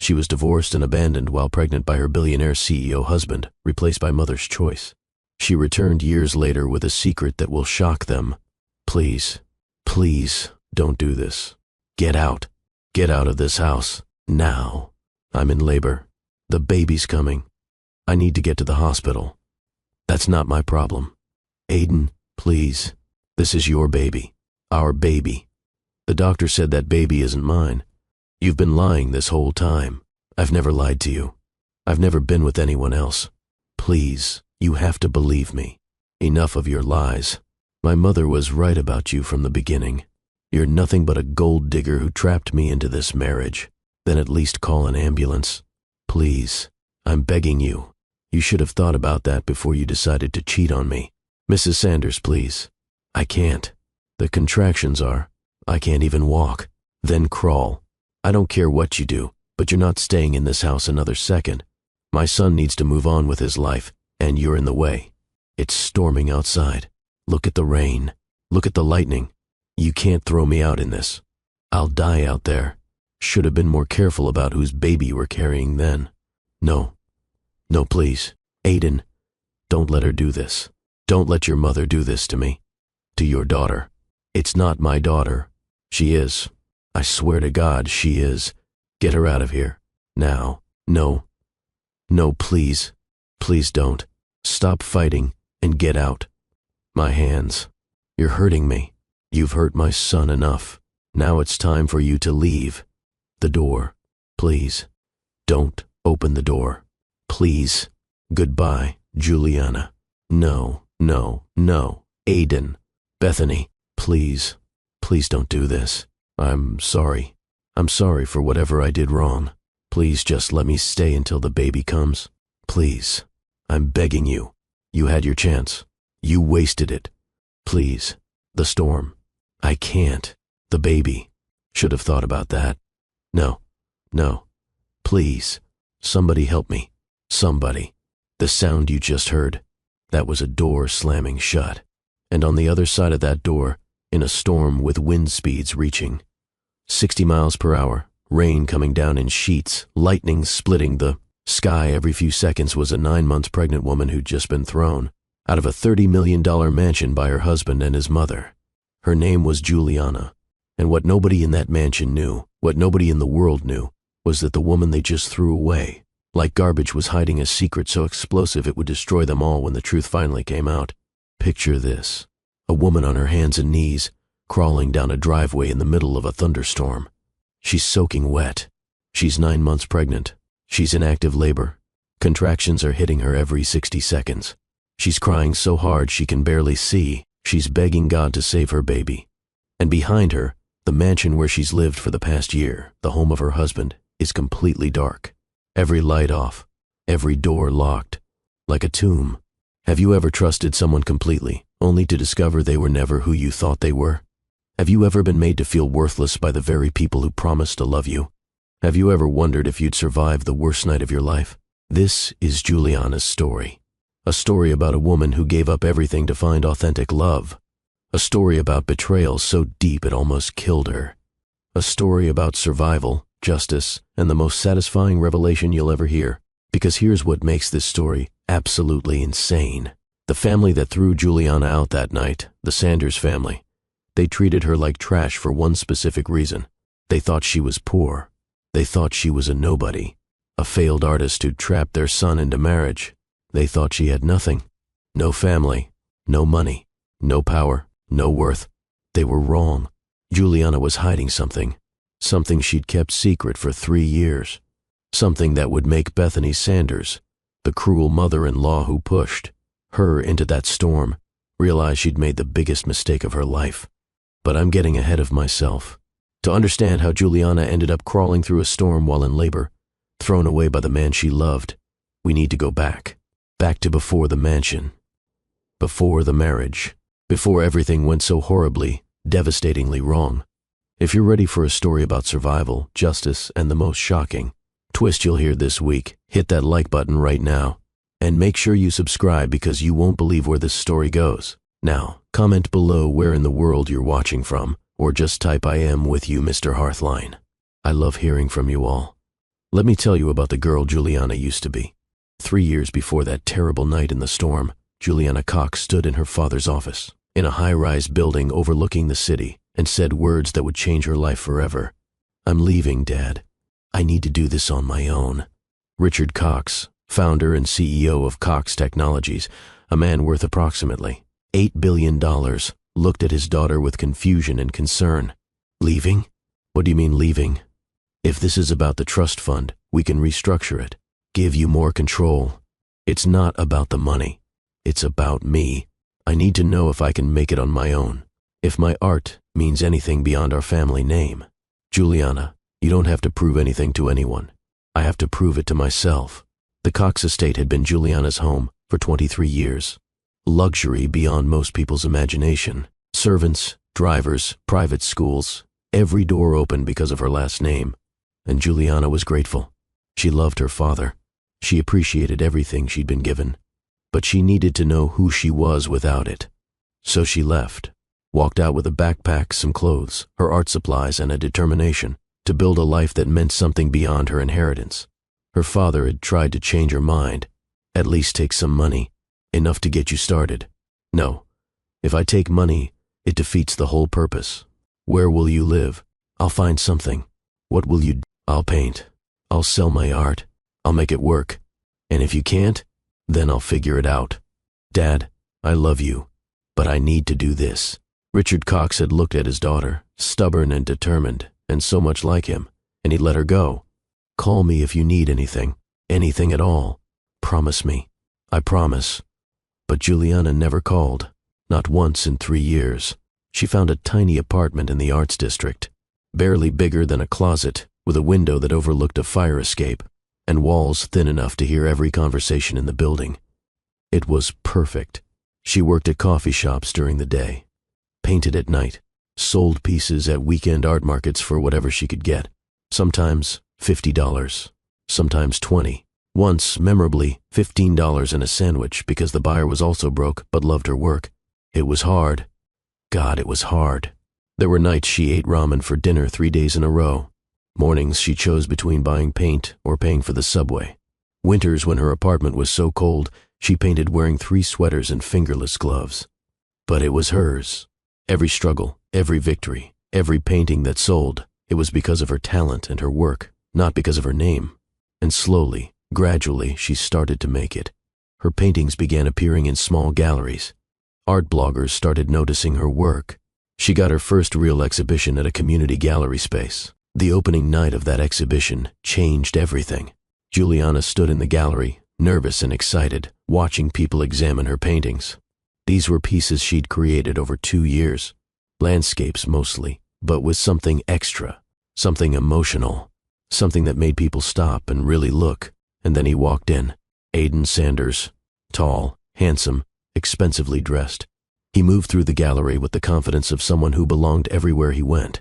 She was divorced and abandoned while pregnant by her billionaire CEO husband, replaced by mother's choice. She returned years later with a secret that will shock them. Please, please, don't do this. Get out. Get out of this house. Now. I'm in labor. The baby's coming. I need to get to the hospital. That's not my problem. Aiden, please. This is your baby. Our baby. The doctor said that baby isn't mine. You've been lying this whole time. I've never lied to you. I've never been with anyone else. Please, you have to believe me. Enough of your lies. My mother was right about you from the beginning. You're nothing but a gold digger who trapped me into this marriage. Then at least call an ambulance. Please, I'm begging you. You should have thought about that before you decided to cheat on me. Mrs. Sanders, please. I can't. The contractions are. I can't even walk. Then crawl. I don't care what you do, but you're not staying in this house another second. My son needs to move on with his life, and you're in the way. It's storming outside. Look at the rain. Look at the lightning. You can't throw me out in this. I'll die out there. Should have been more careful about whose baby you were carrying then. No. No, please. Aiden, don't let her do this. Don't let your mother do this to me. To your daughter. It's not my daughter. She is. I swear to God, she is. Get her out of here. Now. No. No, please. Please don't. Stop fighting and get out. My hands. You're hurting me. You've hurt my son enough. Now it's time for you to leave. The door. Please. Don't open the door. Please. Goodbye, Juliana. No, no, no. Aiden. Bethany, please. Please don't do this. I'm sorry. I'm sorry for whatever I did wrong. Please just let me stay until the baby comes. Please. I'm begging you. You had your chance. You wasted it. Please. The storm. I can't. The baby. Should have thought about that. No. No. Please. Somebody help me. Somebody. The sound you just heard. That was a door slamming shut. And on the other side of that door, in a storm with wind speeds reaching 60 miles per hour, rain coming down in sheets, lightning splitting the sky every few seconds, was a 9 months pregnant woman who'd just been thrown out of a $30 million mansion by her husband and his mother. Her name was Juliana, and what nobody in that mansion knew, what nobody in the world knew, was that the woman they just threw away, like garbage, was hiding a secret so explosive it would destroy them all when the truth finally came out. Picture this. A woman on her hands and knees, crawling down a driveway in the middle of a thunderstorm. She's soaking wet. She's 9 months pregnant. She's in active labor. Contractions are hitting her every 60 seconds. She's crying so hard she can barely see. She's begging God to save her baby. And behind her, the mansion where she's lived for the past year, the home of her husband, is completely dark. Every light off. Every door locked. Like a tomb. Have you ever trusted someone completely, only to discover they were never who you thought they were? Have you ever been made to feel worthless by the very people who promised to love you? Have you ever wondered if you'd survive the worst night of your life? This is Juliana's story. A story about a woman who gave up everything to find authentic love. A story about betrayal so deep it almost killed her. A story about survival, justice, and the most satisfying revelation you'll ever hear. Because here's what makes this story absolutely insane. The family that threw Juliana out that night, the Sanders family, they treated her like trash for one specific reason. They thought she was poor. They thought she was a nobody, a failed artist who'd trapped their son into marriage. They thought she had nothing. No family, no money, no power, no worth. They were wrong. Juliana was hiding something. Something she'd kept secret for 3 years. Something that would make Bethany Sanders, the cruel mother-in-law who pushed her into that storm, realize she'd made the biggest mistake of her life. But I'm getting ahead of myself. To understand how Juliana ended up crawling through a storm while in labor, thrown away by the man she loved, we need to go back. Back to before the mansion. Before the marriage. Before everything went so horribly, devastatingly wrong. If you're ready for a story about survival, justice, and the most shocking twist you'll hear this week, hit that like button right now. And make sure you subscribe because you won't believe where this story goes. Now, comment below where in the world you're watching from, or just type "I am with you, Mr. Hearthline." I love hearing from you all. Let me tell you about the girl Juliana used to be. 3 years before that terrible night in the storm, Juliana Cox stood in her father's office, in a high-rise building overlooking the city, and said words that would change her life forever. "I'm leaving, Dad. I need to do this on my own." Richard Cox, founder and CEO of Cox Technologies, a man worth approximately $8 billion, looked at his daughter with confusion and concern. "Leaving? What do you mean leaving? If this is about the trust fund, we can restructure it, give you more control. It's not about the money. It's about me. I need to know if I can make it on my own. If my art means anything beyond our family name. Juliana, you don't have to prove anything to anyone. I have to prove it to myself." The Cox estate had been Juliana's home for 23 years. Luxury beyond most people's imagination. Servants, drivers, private schools, every door open because of her last name. And Juliana was grateful. She loved her father. She appreciated everything she'd been given. But she needed to know who she was without it. So she left, walked out with a backpack, some clothes, her art supplies, and a determination to build a life that meant something beyond her inheritance. Her father had tried to change her mind. "At least take some money, enough to get you started." "No, if I take money, it defeats the whole purpose." "Where will you live?" "I'll find something." "What will you do?" "I'll paint. I'll sell my art. I'll make it work. And if you can't, then I'll figure it out. Dad, I love you, but I need to do this." Richard Cox had looked at his daughter, stubborn and determined, and so much like him, and he let her go. "Call me if you need anything at all. Promise me." "I promise." But Juliana never called, not once in 3 years. She found a tiny apartment in the arts district, barely bigger than a closet, with a window that overlooked a fire escape, and walls thin enough to hear every conversation in the building. It was perfect. She worked at coffee shops during the day, painted at night, sold pieces at weekend art markets for whatever she could get, sometimes $50, sometimes $20. Once, memorably, $15 and a sandwich because the buyer was also broke but loved her work. It was hard. God, it was hard. There were nights she ate ramen for dinner 3 days in a row. Mornings she chose between buying paint or paying for the subway. Winters, when her apartment was so cold, she painted wearing 3 sweaters and fingerless gloves. But it was hers. Every struggle, every victory, every painting that sold, it was because of her talent and her work, not because of her name. And slowly, gradually, she started to make it. Her paintings began appearing in small galleries. Art bloggers started noticing her work. She got her first real exhibition at a community gallery space. The opening night of that exhibition changed everything. Juliana stood in the gallery, nervous and excited, watching people examine her paintings. These were pieces she'd created over 2 years. Landscapes mostly, but with something extra, something emotional, something that made people stop and really look. And then he walked in. Aiden Sanders, tall, handsome, expensively dressed. He moved through the gallery with the confidence of someone who belonged everywhere he went.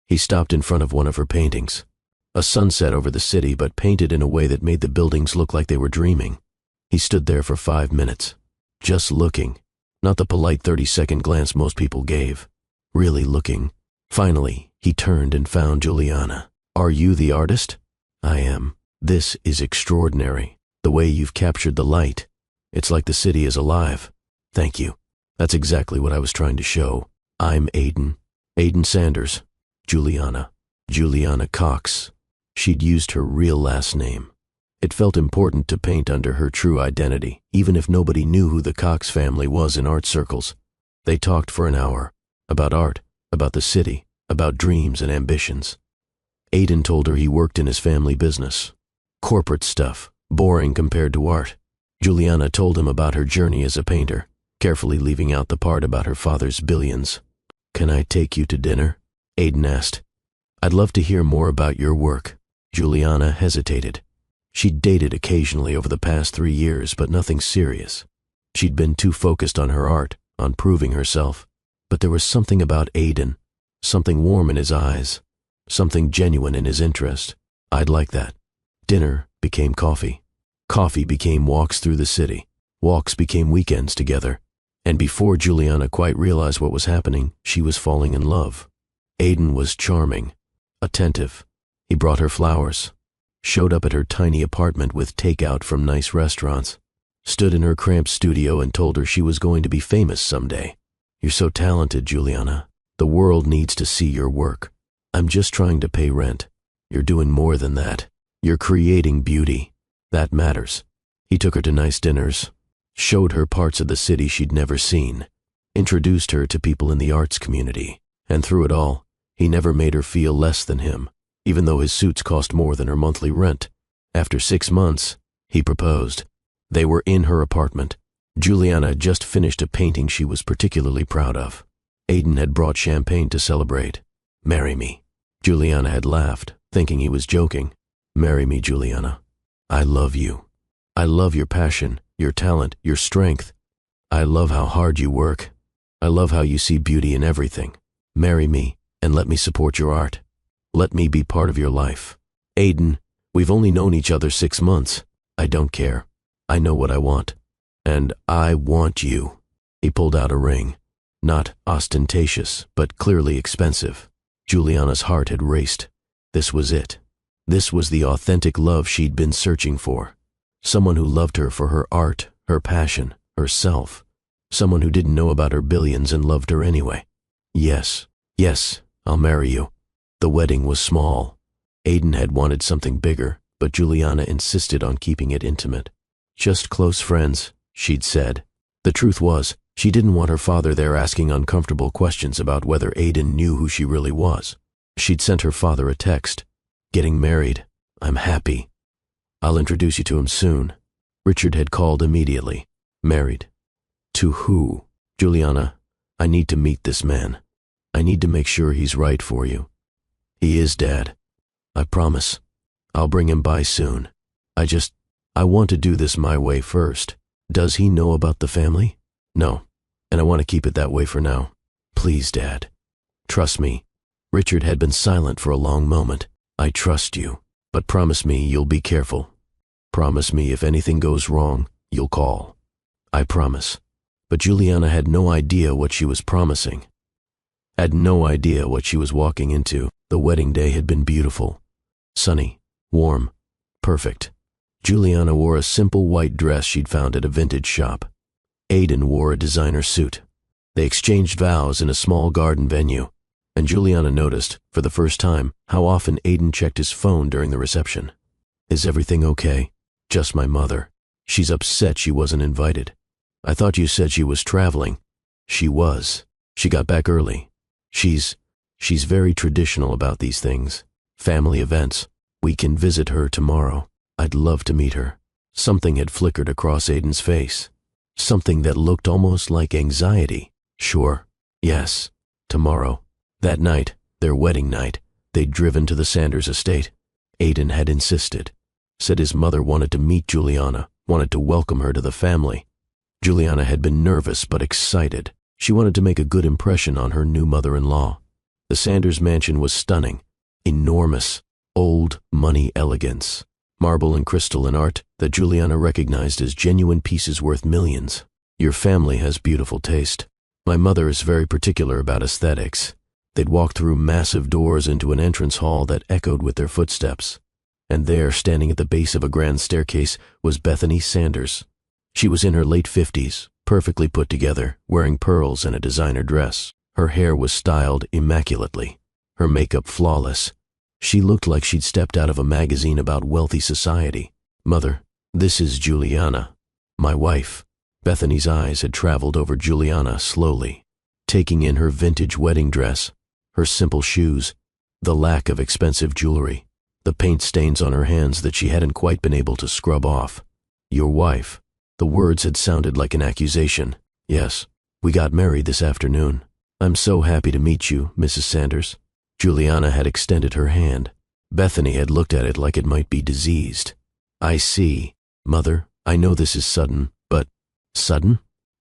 He stopped in front of one of her paintings, a sunset over the city, but painted in a way that made the buildings look like they were dreaming. He stood there for 5 minutes, just looking, not the polite 30-second glance most people gave, really looking. Finally, he turned and found Juliana. "Are you the artist?" "I am. This is extraordinary, the way you've captured the light. It's like the city is alive." "Thank you. That's exactly what I was trying to show. I'm Aiden. Aiden Sanders. Juliana. Juliana Cox." She'd used her real last name. It felt important to paint under her true identity, even if nobody knew who the Cox family was in art circles. They talked for an hour, about art, about the city, about dreams and ambitions. Aiden told her he worked in his family business. Corporate stuff, boring compared to art. Juliana told him about her journey as a painter, carefully leaving out the part about her father's billions. "Can I take you to dinner?" Aiden asked. "I'd love to hear more about your work." Juliana hesitated. She'd dated occasionally over the past 3 years, but nothing serious. She'd been too focused on her art, on proving herself. But there was something about Aiden, something warm in his eyes, something genuine in his interest. I'd like that. Dinner became coffee. Coffee became walks through the city. Walks became weekends together. And before Juliana quite realized what was happening, she was falling in love. Aiden was charming, attentive. He brought her flowers. showed up at her tiny apartment with takeout from nice restaurants, stood in her cramped studio and told her she was going to be famous someday. "You're so talented, Juliana. The world needs to see your work. I'm just trying to pay rent. You're doing more than that. You're creating beauty. That matters." He took her to nice dinners, showed her parts of the city she'd never seen, introduced her to people in the arts community, and through it all, he never made her feel less than him, even though his suits cost more than her monthly rent. After 6 months, he proposed. They were in her apartment. Juliana had just finished a painting she was particularly proud of. Aiden had brought champagne to celebrate. "Marry me." Juliana had laughed, thinking he was joking. "Marry me, Juliana. I love you. I love your passion, your talent, your strength. I love how hard you work. I love how you see beauty in everything. Marry me and let me support your art. Let me be part of your life. Aiden, we've only known each other 6 months. I don't care. I know what I want. And I want you." He pulled out a ring. Not ostentatious, but clearly expensive. Juliana's heart had raced. This was it. This was the authentic love she'd been searching for. Someone who loved her for her art, her passion, herself. Someone who didn't know about her billions and loved her anyway. Yes, I'll marry you. The wedding was small. Aiden had wanted something bigger, but Juliana insisted on keeping it intimate. "Just close friends," she'd said. The truth was, she didn't want her father there asking uncomfortable questions about whether Aiden knew who she really was. She'd sent her father a text. "Getting married. I'm happy. I'll introduce you to him soon." Richard had called immediately. "Married? To who?" "Juliana, I need to meet this man. I need to make sure he's right for you." "He is, Dad. I promise. I'll bring him by soon. I want to do this my way first. Does he know about the family?" "No, and I want to keep it that way for now. Please, Dad. Trust me." Richard had been silent for a long moment. "I trust you, but promise me you'll be careful. Promise me if anything goes wrong, you'll call." "I promise." But Juliana had no idea what she was promising. Had no idea what she was walking into. The wedding day had been beautiful. Sunny, warm, perfect. Juliana wore a simple white dress she'd found at a vintage shop. Aiden wore a designer suit. They exchanged vows in a small garden venue, and Juliana noticed, for the first time, how often Aiden checked his phone during the reception. "Is everything okay?" "Just my mother. She's upset she wasn't invited. I thought you said she was traveling." "She was. She got back early. She's very traditional about these things. Family events. We can visit her tomorrow. I'd love to meet her." Something had flickered across Aiden's face. Something that looked almost like anxiety. "Sure. Yes. Tomorrow." That night, their wedding night, they'd driven to the Sanders estate. Aiden had insisted. Said his mother wanted to meet Juliana, wanted to welcome her to the family. Juliana had been nervous but excited. She wanted to make a good impression on her new mother-in-law. The Sanders mansion was stunning, enormous, old money elegance. Marble and crystal and art that Juliana recognized as genuine pieces worth millions. "Your family has beautiful taste. My mother is very particular about aesthetics." They'd walked through massive doors into an entrance hall that echoed with their footsteps. And there, standing at the base of a grand staircase, was Bethany Sanders. She was in her late 50s, perfectly put together, wearing pearls and a designer dress. Her hair was styled immaculately, her makeup flawless. She looked like she'd stepped out of a magazine about wealthy society. "Mother, this is Juliana, my wife." Bethany's eyes had traveled over Juliana slowly, taking in her vintage wedding dress, her simple shoes, the lack of expensive jewelry, the paint stains on her hands that she hadn't quite been able to scrub off. "Your wife." The words had sounded like an accusation. "Yes, we got married this afternoon. I'm so happy to meet you, Mrs. Sanders." Juliana had extended her hand. Bethany had looked at it like it might be diseased. "I see. Mother, I know this is sudden, but..." "Sudden?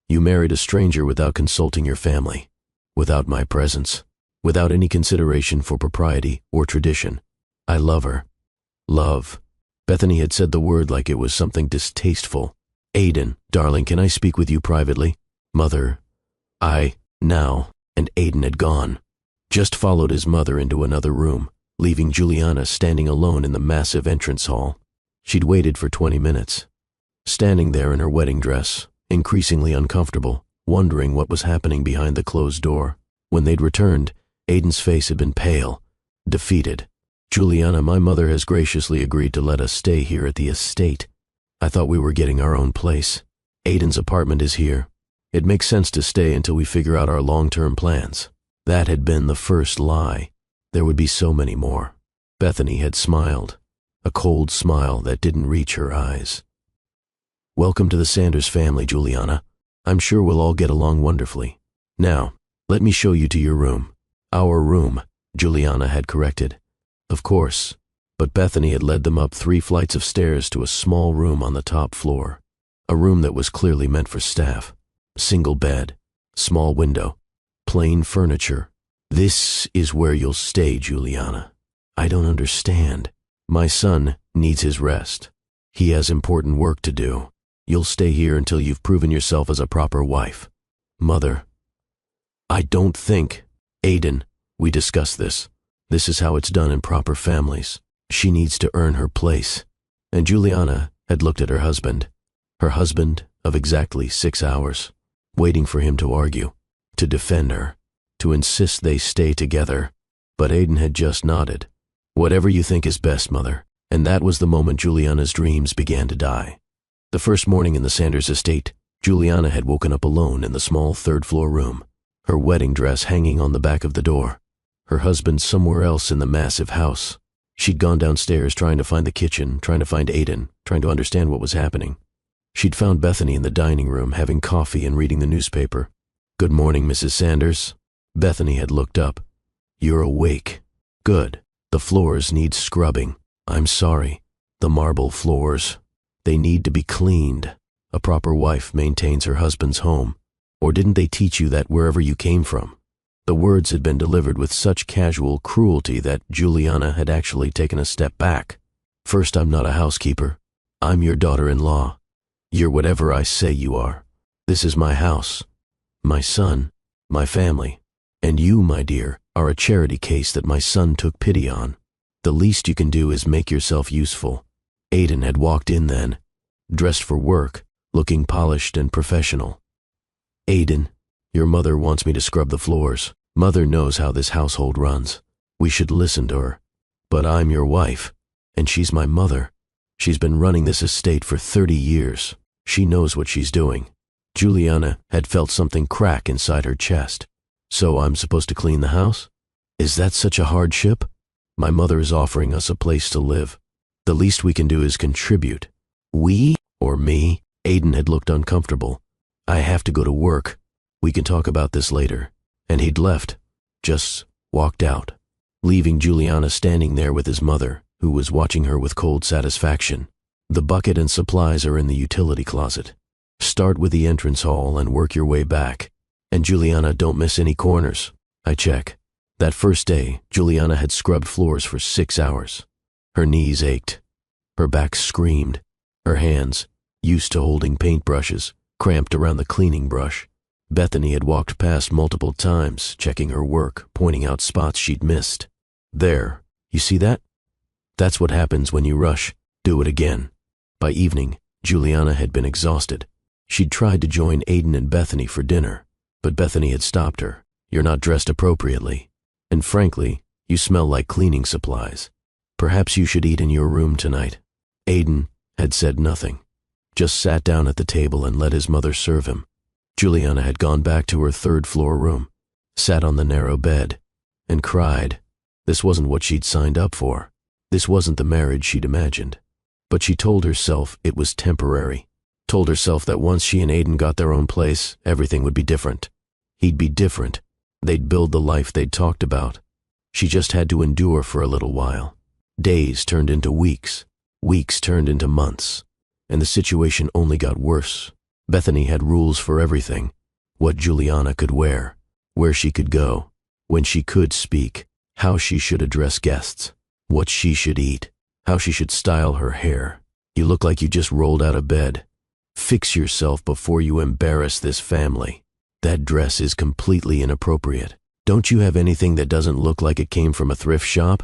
You married a stranger without consulting your family, without my presence, without any consideration for propriety or tradition. I love her." "Love." Bethany had said the word like it was something distasteful. "Aiden, darling, can I speak with you privately?" "Mother, now," and Aiden had gone. Just followed his mother into another room. leaving Juliana standing alone in the massive entrance hall. She'd waited for 20 minutes, standing there in her wedding dress, increasingly uncomfortable, wondering what was happening behind the closed door. When they'd returned, Aiden's face had been pale, defeated. "Juliana, my mother has graciously agreed to let us stay here at the estate. I thought we were getting our own place. Aiden's apartment is here. It makes sense to stay until we figure out our long-term plans." That had been the first lie. There would be so many more. Bethany had smiled, a cold smile that didn't reach her eyes. "Welcome to the Sanders family, Juliana. I'm sure we'll all get along wonderfully. Now, let me show you to your room." "Our room," Juliana had corrected. Of course, but Bethany had led them up 3 flights of stairs to a small room on the top floor, a room that was clearly meant for staff. Single bed, small window, plain furniture. "This is where you'll stay, Juliana." "I don't understand." "My son needs his rest. He has important work to do. You'll stay here until you've proven yourself as a proper wife." "Mother, I don't think." "Aiden, we discussed this. This is how it's done in proper families. She needs to earn her place." And Juliana had looked at her husband of exactly 6 hours, waiting for him to argue, to defend her, to insist they stay together. But Aiden had just nodded. "Whatever you think is best, Mother." And that was the moment Juliana's dreams began to die. The first morning in the Sanders estate, Juliana had woken up alone in the small 3rd-floor room, her wedding dress hanging on the back of the door, her husband somewhere else in the massive house. She'd gone downstairs trying to find the kitchen, trying to find Aiden, trying to understand what was happening. She'd found Bethany in the dining room having coffee and reading the newspaper. "Good morning, Mrs. Sanders." Bethany had looked up. "You're awake. Good. The floors need scrubbing." "I'm sorry. The marble floors. They need to be cleaned. A proper wife maintains her husband's home. Or didn't they teach you that wherever you came from?" The words had been delivered with such casual cruelty that Juliana had actually taken a step back. "First, I'm not a housekeeper. I'm your daughter-in-law. You're whatever I say you are. This is my house, my son, my family. And you, my dear, are a charity case that my son took pity on. The least you can do is make yourself useful." Aiden had walked in then, dressed for work, looking polished and professional. "Aiden, your mother wants me to scrub the floors. Mother knows how this household runs. We should listen to her. But I'm your wife, and she's my mother. She's been running this estate for 30 years. She knows what she's doing." Juliana had felt something crack inside her chest. "So I'm supposed to clean the house? Is that such a hardship? My mother is offering us a place to live. The least we can do is contribute." "We or me?" Aiden had looked uncomfortable. "I have to go to work. We can talk about this later." And he'd left, just walked out, leaving Juliana standing there with his mother, who was watching her with cold satisfaction. "The bucket and supplies are in the utility closet. Start with the entrance hall and work your way back. And Juliana, don't miss any corners." I check. That first day, Juliana had scrubbed floors for 6 hours. Her knees ached. Her back screamed. Her hands, used to holding paintbrushes, cramped around the cleaning brush. Bethany had walked past multiple times, checking her work, pointing out spots she'd missed. "There, you see that? That's what happens when you rush. Do it again." By evening, Juliana had been exhausted. She'd tried to join Aiden and Bethany for dinner, but Bethany had stopped her. "You're not dressed appropriately. And frankly, you smell like cleaning supplies. Perhaps you should eat in your room tonight." Aiden had said nothing, just sat down at the table and let his mother serve him. Juliana had gone back to her 3rd-floor room, sat on the narrow bed, and cried. This wasn't what she'd signed up for. This wasn't the marriage she'd imagined. But she told herself it was temporary, told herself that once she and Aiden got their own place, everything would be different. He'd be different. They'd build the life they'd talked about. She just had to endure for a little while. Days turned into weeks. Weeks turned into months. And the situation only got worse. Bethany had rules for everything. What Juliana could wear, where she could go, when she could speak, how she should address guests, what she should eat, how she should style her hair. "You look like you just rolled out of bed. Fix yourself before you embarrass this family. That dress is completely inappropriate. Don't you have anything that doesn't look like it came from a thrift shop?"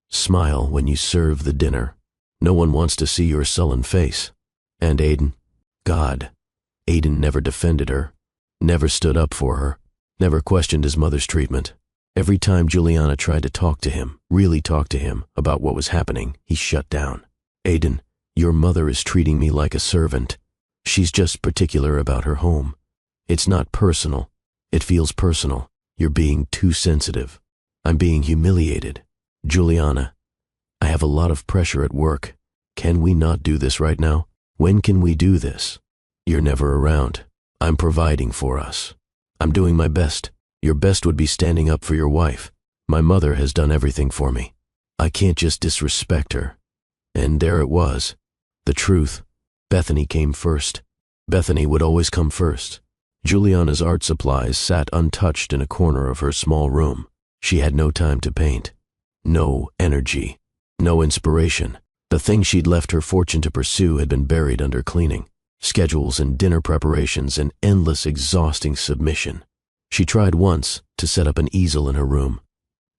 Smile when you serve the dinner. No one wants to see your sullen face. And Aiden? God. Aiden never defended her, never stood up for her, never questioned his mother's treatment. Every time Juliana tried to talk to him, really talk to him, about what was happening, he shut down. Aiden, your mother is treating me like a servant. She's just particular about her home. It's not personal. It feels personal. You're being too sensitive. I'm being humiliated. Juliana, I have a lot of pressure at work. Can we not do this right now? When can we do this? You're never around. I'm providing for us. I'm doing my best. Your best would be standing up for your wife. My mother has done everything for me. I can't just disrespect her. And there it was. The truth. Bethany came first. Bethany would always come first. Juliana's art supplies sat untouched in a corner of her small room. She had no time to paint. No energy. No inspiration. The thing she'd left her fortune to pursue had been buried under cleaning, schedules and dinner preparations and endless exhausting submission. She tried once to set up an easel in her room,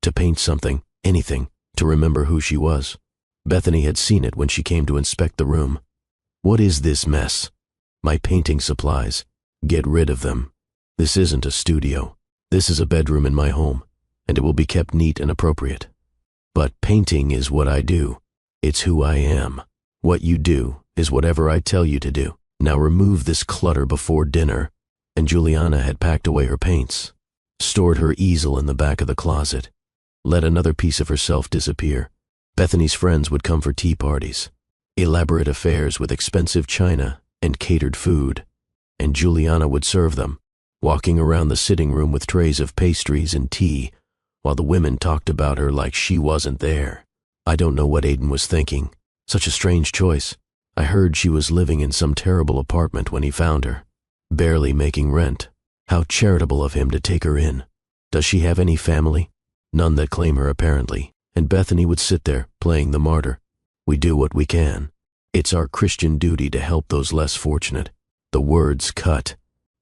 to paint something, anything, to remember who she was. Bethany had seen it when she came to inspect the room. What is this mess? My painting supplies. Get rid of them. This isn't a studio. This is a bedroom in my home, and it will be kept neat and appropriate. But painting is what I do. It's who I am. What you do is whatever I tell you to do. Now remove this clutter before dinner. And Juliana had packed away her paints, stored her easel in the back of the closet, let another piece of herself disappear. Bethany's friends would come for tea parties, elaborate affairs with expensive china and catered food, and Juliana would serve them, walking around the sitting room with trays of pastries and tea, while the women talked about her like she wasn't there. I don't know what Aiden was thinking. Such a strange choice. I heard she was living in some terrible apartment when he found her, barely making rent. How charitable of him to take her in. Does she have any family? None that claim her, apparently. And Bethany would sit there, playing the martyr. We do what we can. It's our Christian duty to help those less fortunate. The words cut.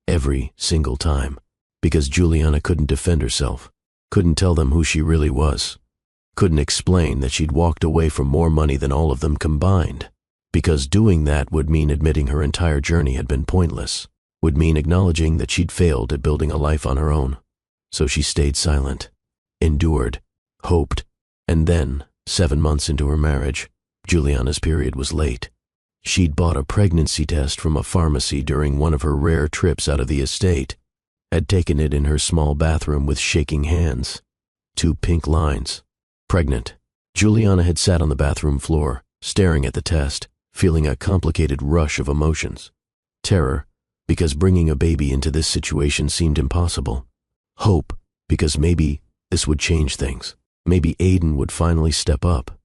Every single time. Because Juliana couldn't defend herself. Couldn't tell them who she really was. Couldn't explain that she'd walked away from more money than all of them combined. Because doing that would mean admitting her entire journey had been pointless. Would mean acknowledging that she'd failed at building a life on her own. So she stayed silent. Endured. Hoped. And then, 7 months into her marriage, Juliana's period was late. She'd bought a pregnancy test from a pharmacy during one of her rare trips out of the estate. Had taken it in her small bathroom with shaking hands. 2 pink lines. Pregnant. Juliana had sat on the bathroom floor, staring at the test, feeling a complicated rush of emotions. Terror, because bringing a baby into this situation seemed impossible. Hope, because maybe this would change things. Maybe Aiden would finally step up.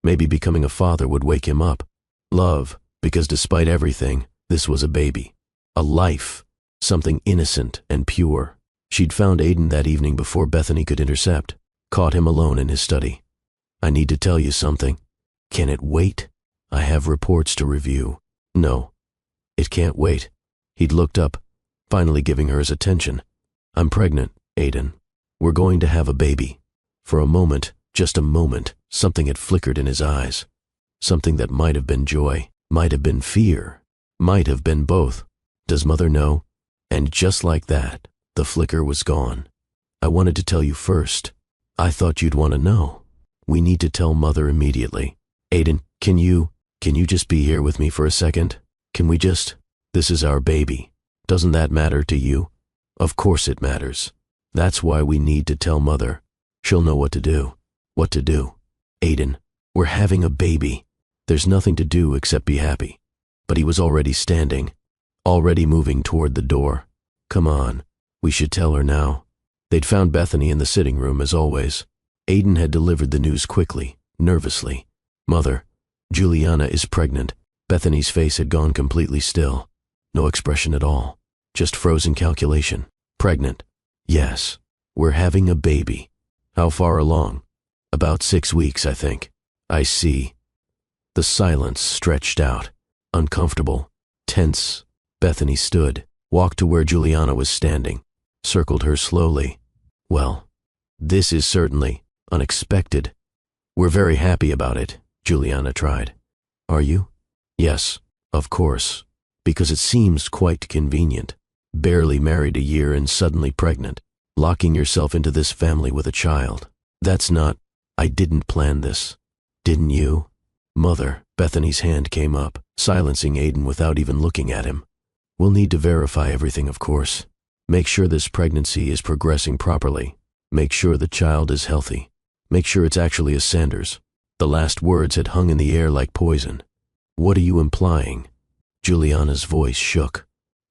Maybe becoming a father would wake him up. Love, because despite everything, this was a baby. A life. Something innocent and pure. She'd found Aiden that evening before Bethany could intercept. Caught him alone in his study. I need to tell you something. Can it wait? I have reports to review. No, it can't wait. He'd looked up, finally giving her his attention. I'm pregnant, Aiden. We're going to have a baby. For a moment, just a moment, something had flickered in his eyes. Something that might have been joy, might have been fear, might have been both. Does Mother know? And just like that, the flicker was gone. I wanted to tell you first. I thought you'd want to know. We need to tell Mother immediately. Aiden, can you just be here with me for a second? Can we just? This is our baby. Doesn't that matter to you? Of course it matters. That's why we need to tell Mother. She'll know what to do. What to do. Aiden, we're having a baby. There's nothing to do except be happy. But he was already standing, already moving toward the door. Come on, we should tell her now. They'd found Bethany in the sitting room as always. Aiden had delivered the news quickly, nervously. Mother, Juliana is pregnant. Bethany's face had gone completely still. No expression at all. Just frozen calculation. Pregnant. Yes, we're having a baby. How far along? About 6 weeks, I think. I see. The silence stretched out. Uncomfortable. Tense. Bethany stood, walked to where Juliana was standing, circled her slowly. Well, this is certainly unexpected. We're very happy about it, Juliana tried. Are you? Yes, of course. Because it seems quite convenient. Barely married a year and suddenly pregnant. Locking yourself into this family with a child. That's not... I didn't plan this. Didn't you? Mother, Bethany's hand came up, silencing Aiden without even looking at him. We'll need to verify everything, of course. Make sure this pregnancy is progressing properly. Make sure the child is healthy. Make sure it's actually a Sanders. The last words had hung in the air like poison. What are you implying? Juliana's voice shook.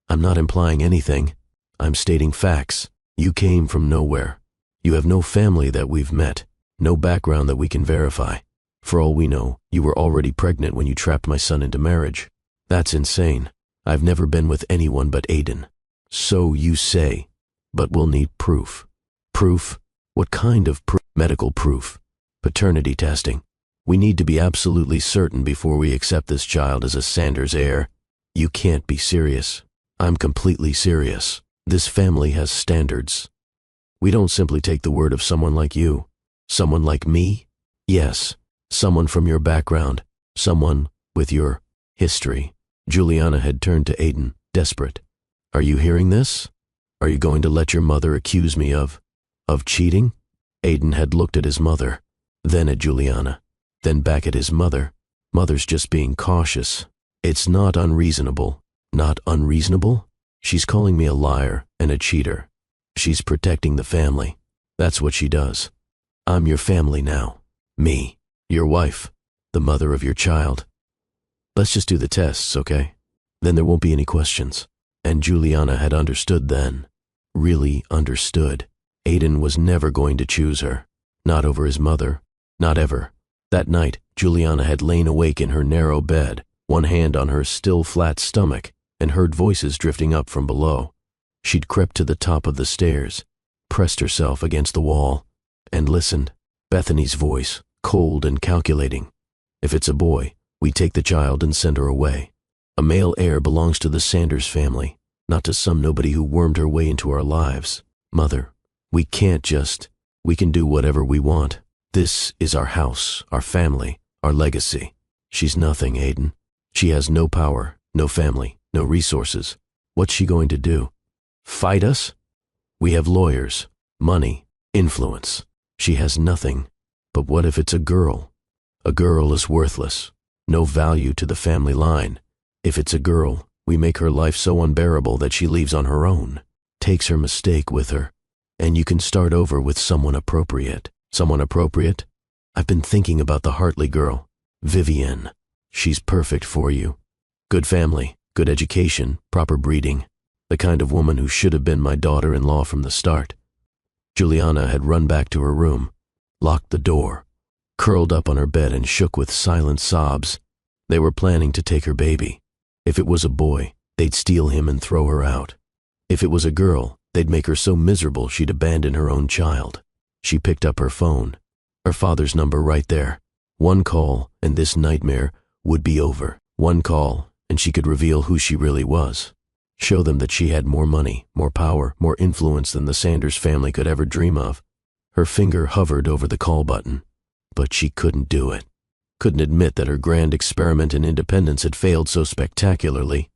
I'm not implying anything. I'm stating facts. You came from nowhere. You have no family that we've met, no background that we can verify. For all we know, you were already pregnant when you trapped my son into marriage. That's insane. I've never been with anyone but Aiden. So you say, but we'll need proof. Proof? What kind of proof? Medical proof. Paternity testing. We need to be absolutely certain before we accept this child as a Sanders heir. You can't be serious. I'm completely serious. This family has standards. We don't simply take the word of someone like you. Someone like me? Yes, someone from your background. Someone with your history. Juliana had turned to Aiden, desperate. Are you hearing this? Are you going to let your mother accuse me of cheating? Aiden had looked at his mother, then at Juliana, then back at his mother. Mother's just being cautious. It's not unreasonable. Not unreasonable? She's calling me a liar and a cheater. She's protecting the family. That's what she does. I'm your family now. Me, your wife, the mother of your child. Let's just do the tests, okay? Then there won't be any questions. And Juliana had understood then. Really understood. Aiden was never going to choose her. Not over his mother. Not ever. That night, Juliana had lain awake in her narrow bed, one hand on her still flat stomach, and heard voices drifting up from below. She'd crept to the top of the stairs, pressed herself against the wall, and listened. Bethany's voice, cold and calculating. If it's a boy, we take the child and send her away. A male heir belongs to the Sanders family, not to some nobody who wormed her way into our lives. Mother, we can't just... We can do whatever we want. This is our house, our family, our legacy. She's nothing, Aiden. She has no power, no family, no resources. What's she going to do? Fight us? We have lawyers, money, influence. She has nothing. But what if it's a girl? A girl is worthless. No value to the family line. If it's a girl, we make her life so unbearable that she leaves on her own, takes her mistake with her, and you can start over with someone appropriate. Someone appropriate? I've been thinking about the Hartley girl, Vivienne. She's perfect for you. Good family, good education, proper breeding. The kind of woman who should have been my daughter-in-law from the start. Juliana had run back to her room, locked the door, curled up on her bed and shook with silent sobs. They were planning to take her baby. If it was a boy, they'd steal him and throw her out. If it was a girl, they'd make her so miserable she'd abandon her own child. She picked up her phone. Her father's number right there. One call, and this nightmare would be over. One call, and she could reveal who she really was. Show them that she had more money, more power, more influence than the Sanders family could ever dream of. Her finger hovered over the call button, but she couldn't do it. Couldn't admit that her grand experiment in independence had failed so spectacularly.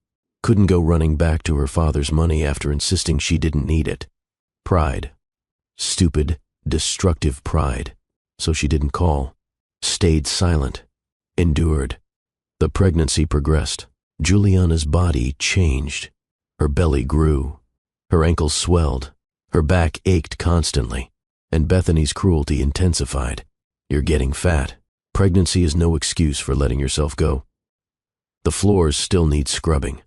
Couldn't go running back to her father's money after insisting she didn't need it. Pride. Stupid, destructive pride. So she didn't call. Stayed silent. Endured. The pregnancy progressed. Juliana's body changed. Her belly grew. Her ankles swelled. Her back ached constantly. And Bethany's cruelty intensified. You're getting fat. Pregnancy is no excuse for letting yourself go. The floors still need scrubbing.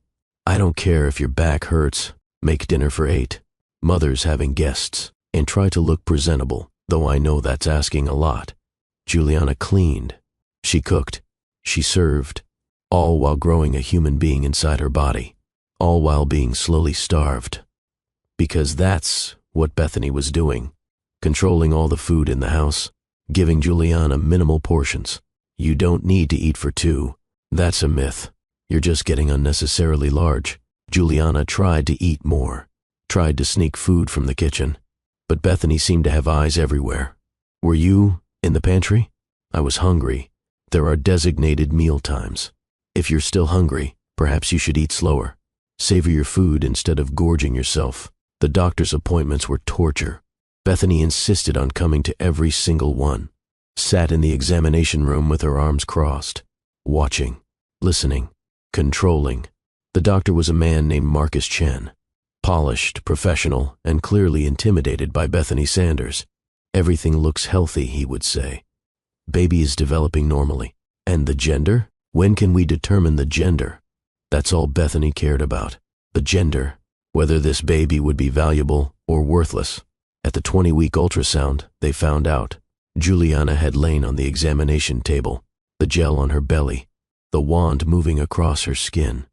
I don't care if your back hurts. Make dinner for 8. Mother's having guests. And try to look presentable, though I know that's asking a lot. Juliana cleaned. She cooked. She served. All while growing a human being inside her body. All while being slowly starved. Because that's what Bethany was doing. Controlling all the food in the house. Giving Juliana minimal portions. You don't need to eat for 2. That's a myth. You're just getting unnecessarily large. Juliana tried to eat more. Tried to sneak food from the kitchen. But Bethany seemed to have eyes everywhere. Were you in the pantry? I was hungry. There are designated meal times. If you're still hungry, perhaps you should eat slower. Savor your food instead of gorging yourself. The doctor's appointments were torture. Bethany insisted on coming to every single one. Sat in the examination room with her arms crossed, watching, listening, controlling. The doctor was a man named Marcus Chen, polished, professional, and clearly intimidated by Bethany Sanders. Everything looks healthy, he would say. Baby is developing normally. And the gender? When can we determine the gender? That's all Bethany cared about. The gender. Whether this baby would be valuable or worthless. At the 20-week ultrasound, they found out. Juliana had lain on the examination table, the gel on her belly, the wand moving across her skin,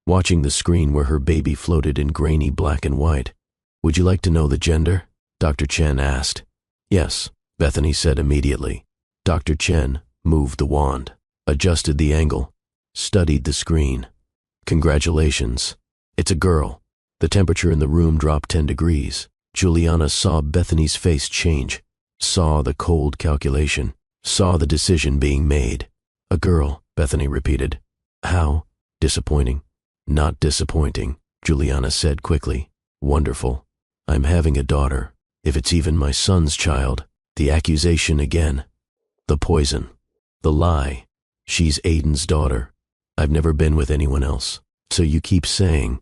watching the screen where her baby floated in grainy black and white. Would you like to know the gender? Dr. Chen asked. Yes, Bethany said immediately. Dr. Chen moved the wand, adjusted the angle, studied the screen. Congratulations. It's a girl. The temperature in the room dropped 10 degrees. Juliana saw Bethany's face change, saw the cold calculation, saw the decision being made. A girl, Bethany repeated. How? Disappointing. Not disappointing, Juliana said quickly. Wonderful. I'm having a daughter. If it's even my son's child. The accusation again. The poison. The lie. She's Aiden's daughter. I've never been with anyone else. So you keep saying.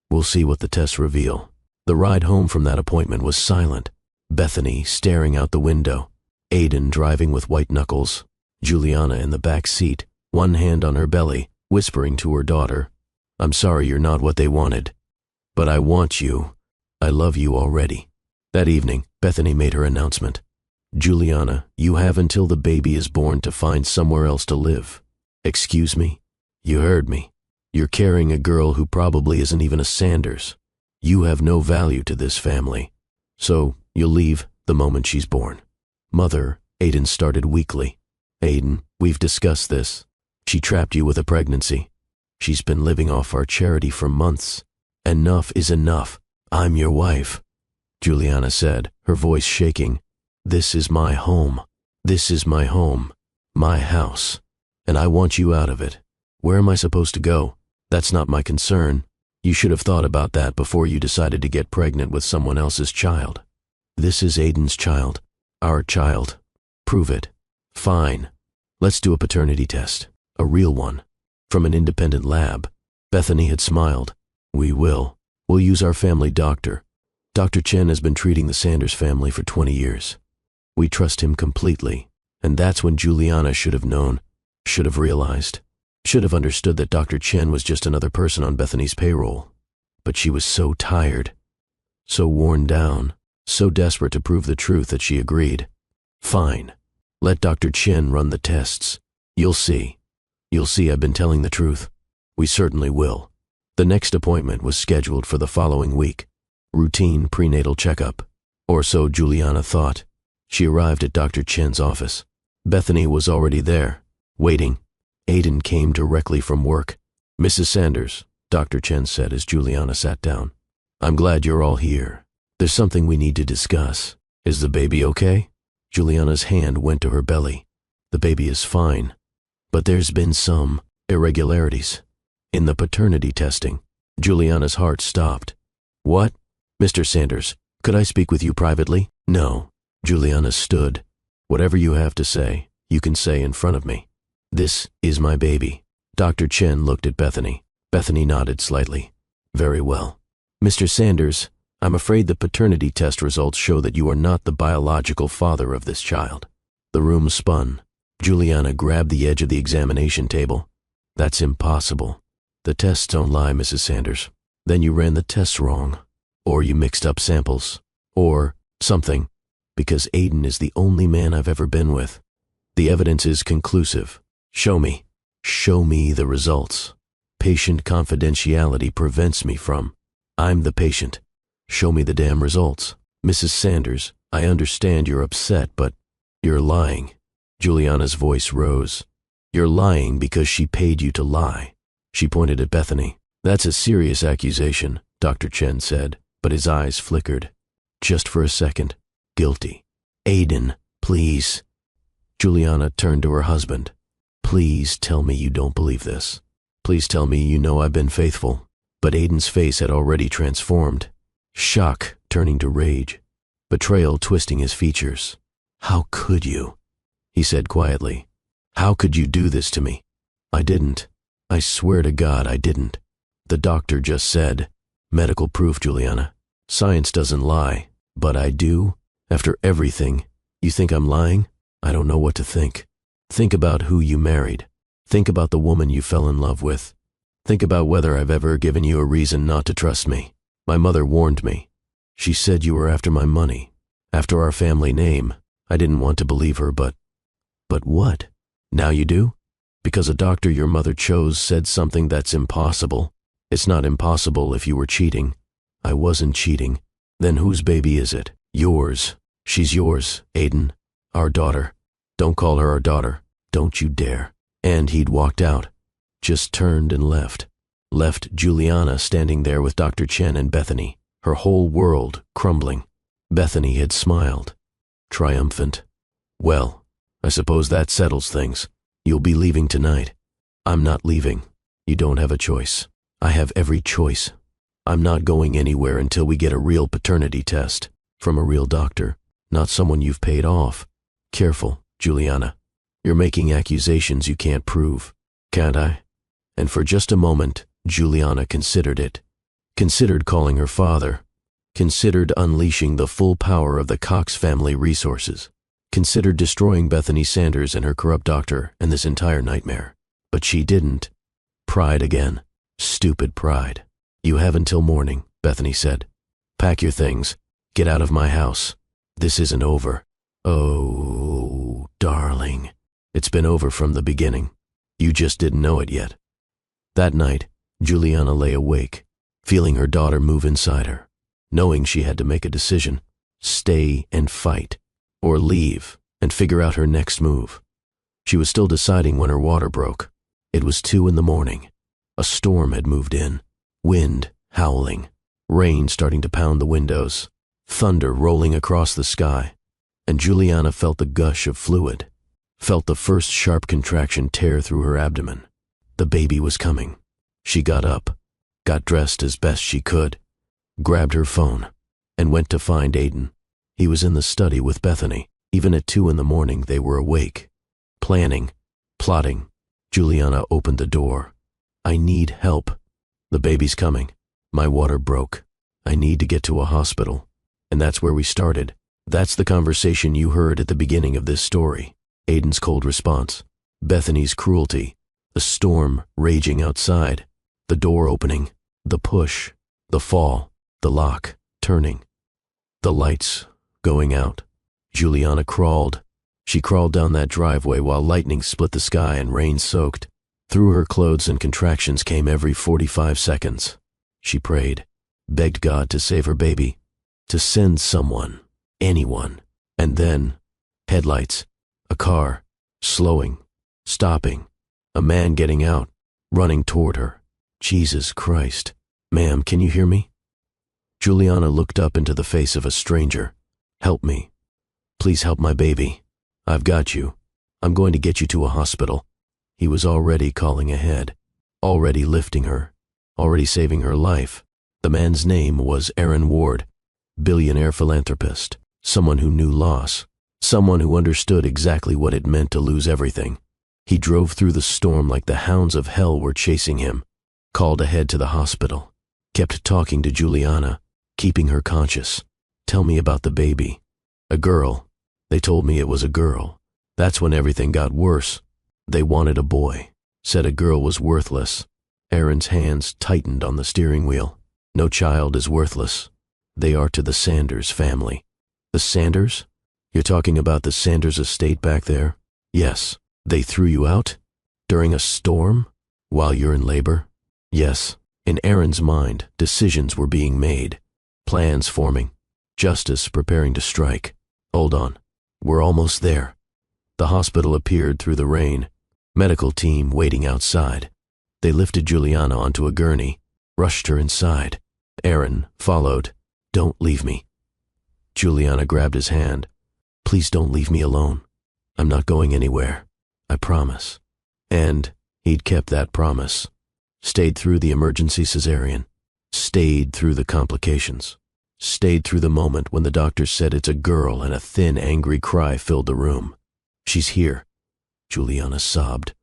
We'll see what the tests reveal. The ride home from that appointment was silent. Bethany staring out the window. Aiden driving with white knuckles. Juliana in the back seat, one hand on her belly, whispering to her daughter, I'm sorry you're not what they wanted. But I want you. I love you already. That evening, Bethany made her announcement. Juliana, you have until the baby is born to find somewhere else to live. Excuse me? You heard me. You're carrying a girl who probably isn't even a Sanders. You have no value to this family. So, you'll leave the moment she's born. Mother, Aiden started weakly. Aiden, we've discussed this. She trapped you with a pregnancy. She's been living off our charity for months. Enough is enough. I'm your wife, Juliana said, her voice shaking. This is my home. This is my home. My house. And I want you out of it. Where am I supposed to go? That's not my concern. You should have thought about that before you decided to get pregnant with someone else's child. This is Aiden's child. Our child. Prove it. Fine. Let's do a paternity test. A real one. From an independent lab. Bethany had smiled. We will. We'll use our family doctor. Dr. Chen has been treating the Sanders family for 20 years. We trust him completely. And that's when Juliana should have known. Should have realized. Should have understood that Dr. Chen was just another person on Bethany's payroll. But she was so tired. So worn down. So desperate to prove the truth that she agreed. Fine. Let Dr. Chen run the tests. You'll see. You'll see I've been telling the truth. We certainly will. The next appointment was scheduled for the following week. Routine prenatal checkup. Or so Juliana thought. She arrived at Dr. Chen's office. Bethany was already there, waiting. Aiden came directly from work. Mrs. Sanders, Dr. Chen said as Juliana sat down. I'm glad you're all here. There's something we need to discuss. Is the baby okay? Juliana's hand went to her belly. The baby is fine. But there's been some irregularities. In the paternity testing, Juliana's heart stopped. What? Mr. Sanders, could I speak with you privately? No. Juliana stood. Whatever you have to say, you can say in front of me. This is my baby. Dr. Chen looked at Bethany. Bethany nodded slightly. Very well. Mr. Sanders, I'm afraid the paternity test results show that you are not the biological father of this child. The room spun. Juliana grabbed the edge of the examination table. That's impossible. The tests don't lie, Mrs. Sanders. Then you ran the tests wrong. Or you mixed up samples. Or something. Because Aiden is the only man I've ever been with. The evidence is conclusive. Show me. Show me the results. Patient confidentiality prevents me from. I'm the patient. Show me the damn results. Mrs. Sanders, I understand you're upset, but you're lying. Juliana's voice rose. You're lying because she paid you to lie. She pointed at Bethany. That's a serious accusation, Dr. Chen said, but his eyes flickered. Just for a second. Guilty. Aiden, please. Juliana turned to her husband. Please tell me you don't believe this. Please tell me you know I've been faithful. But Aiden's face had already transformed. Shock turning to rage. Betrayal twisting his features. How could you? He said quietly. How could you do this to me? I didn't. I swear to God I didn't. The doctor just said. Medical proof, Juliana. Science doesn't lie. But I do? After everything, you think I'm lying? I don't know what to think. Think about who you married. Think about the woman you fell in love with. Think about whether I've ever given you a reason not to trust me. My mother warned me. She said you were after my money, after our family name. I didn't want to believe her, but what? Now you do? Because a doctor your mother chose said something that's impossible. It's not impossible if you were cheating. I wasn't cheating. Then whose baby is it? Yours. She's yours, Aiden. Our daughter. Don't call her our daughter. Don't you dare. And he'd walked out. Just turned and left. Left Juliana standing there with Dr. Chen and Bethany, her whole world crumbling. Bethany had smiled. Triumphant. Well, I suppose that settles things. You'll be leaving tonight. I'm not leaving. You don't have a choice. I have every choice. I'm not going anywhere until we get a real paternity test from a real doctor, not someone you've paid off. Careful, Juliana. You're making accusations you can't prove. Can't I? And for just a moment, Juliana considered it. Considered calling her father. Considered unleashing the full power of the Cox family resources. Considered destroying Bethany Sanders and her corrupt doctor and this entire nightmare. But she didn't. Pride again. Stupid pride. You have until morning, Bethany said. Pack your things. Get out of my house. This isn't over. Oh, darling. It's been over from the beginning. You just didn't know it yet. That night, Juliana lay awake, feeling her daughter move inside her, knowing she had to make a decision, stay and fight, or leave and figure out her next move. She was still deciding when her water broke. It was 2 a.m. A storm had moved in, wind howling, rain starting to pound the windows, thunder rolling across the sky, and Juliana felt the gush of fluid, felt the first sharp contraction tear through her abdomen. The baby was coming. She got up, got dressed as best she could, grabbed her phone, and went to find Aiden. He was in the study with Bethany. Even at 2 a.m, they were awake, planning, plotting. Juliana opened the door. I need help. The baby's coming. My water broke. I need to get to a hospital. And that's where we started. That's the conversation you heard at the beginning of this story. Aiden's cold response, Bethany's cruelty, the storm raging outside, the door opening, the push, the fall, the lock turning, the lights going out. Juliana crawled. She crawled down that driveway while lightning split the sky and rain soaked. Through her clothes and contractions came every 45 seconds. She prayed, begged God to save her baby, to send someone, anyone. And then, headlights, a car, slowing, stopping, a man getting out, running toward her. Jesus Christ. Ma'am, can you hear me? Juliana looked up into the face of a stranger. Help me. Please help my baby. I've got you. I'm going to get you to a hospital. He was already calling ahead, already lifting her, already saving her life. The man's name was Aaron Ward, billionaire philanthropist, someone who knew loss, someone who understood exactly what it meant to lose everything. He drove through the storm like the hounds of hell were chasing him, called ahead to the hospital, kept talking to Juliana, keeping her conscious. Tell me about the baby. A girl. They told me it was a girl. That's when everything got worse. They wanted a boy, said a girl was worthless. Aaron's hands tightened on the steering wheel. No child is worthless. They are to the Sanders family. The Sanders? You're talking about the Sanders estate back there? Yes. They threw you out? During a storm? While you're in labor? Yes. In Aaron's mind, decisions were being made. Plans forming. Justice preparing to strike. Hold on. We're almost there. The hospital appeared through the rain. Medical team waiting outside. They lifted Juliana onto a gurney, rushed her inside. Aaron followed. Don't leave me. Juliana grabbed his hand. Please don't leave me alone. I'm not going anywhere. I promise. And he'd kept that promise. Stayed through the emergency cesarean. Stayed through the complications. Stayed through the moment when the doctor said it's a girl and a thin, angry cry filled the room. She's here, Juliana sobbed.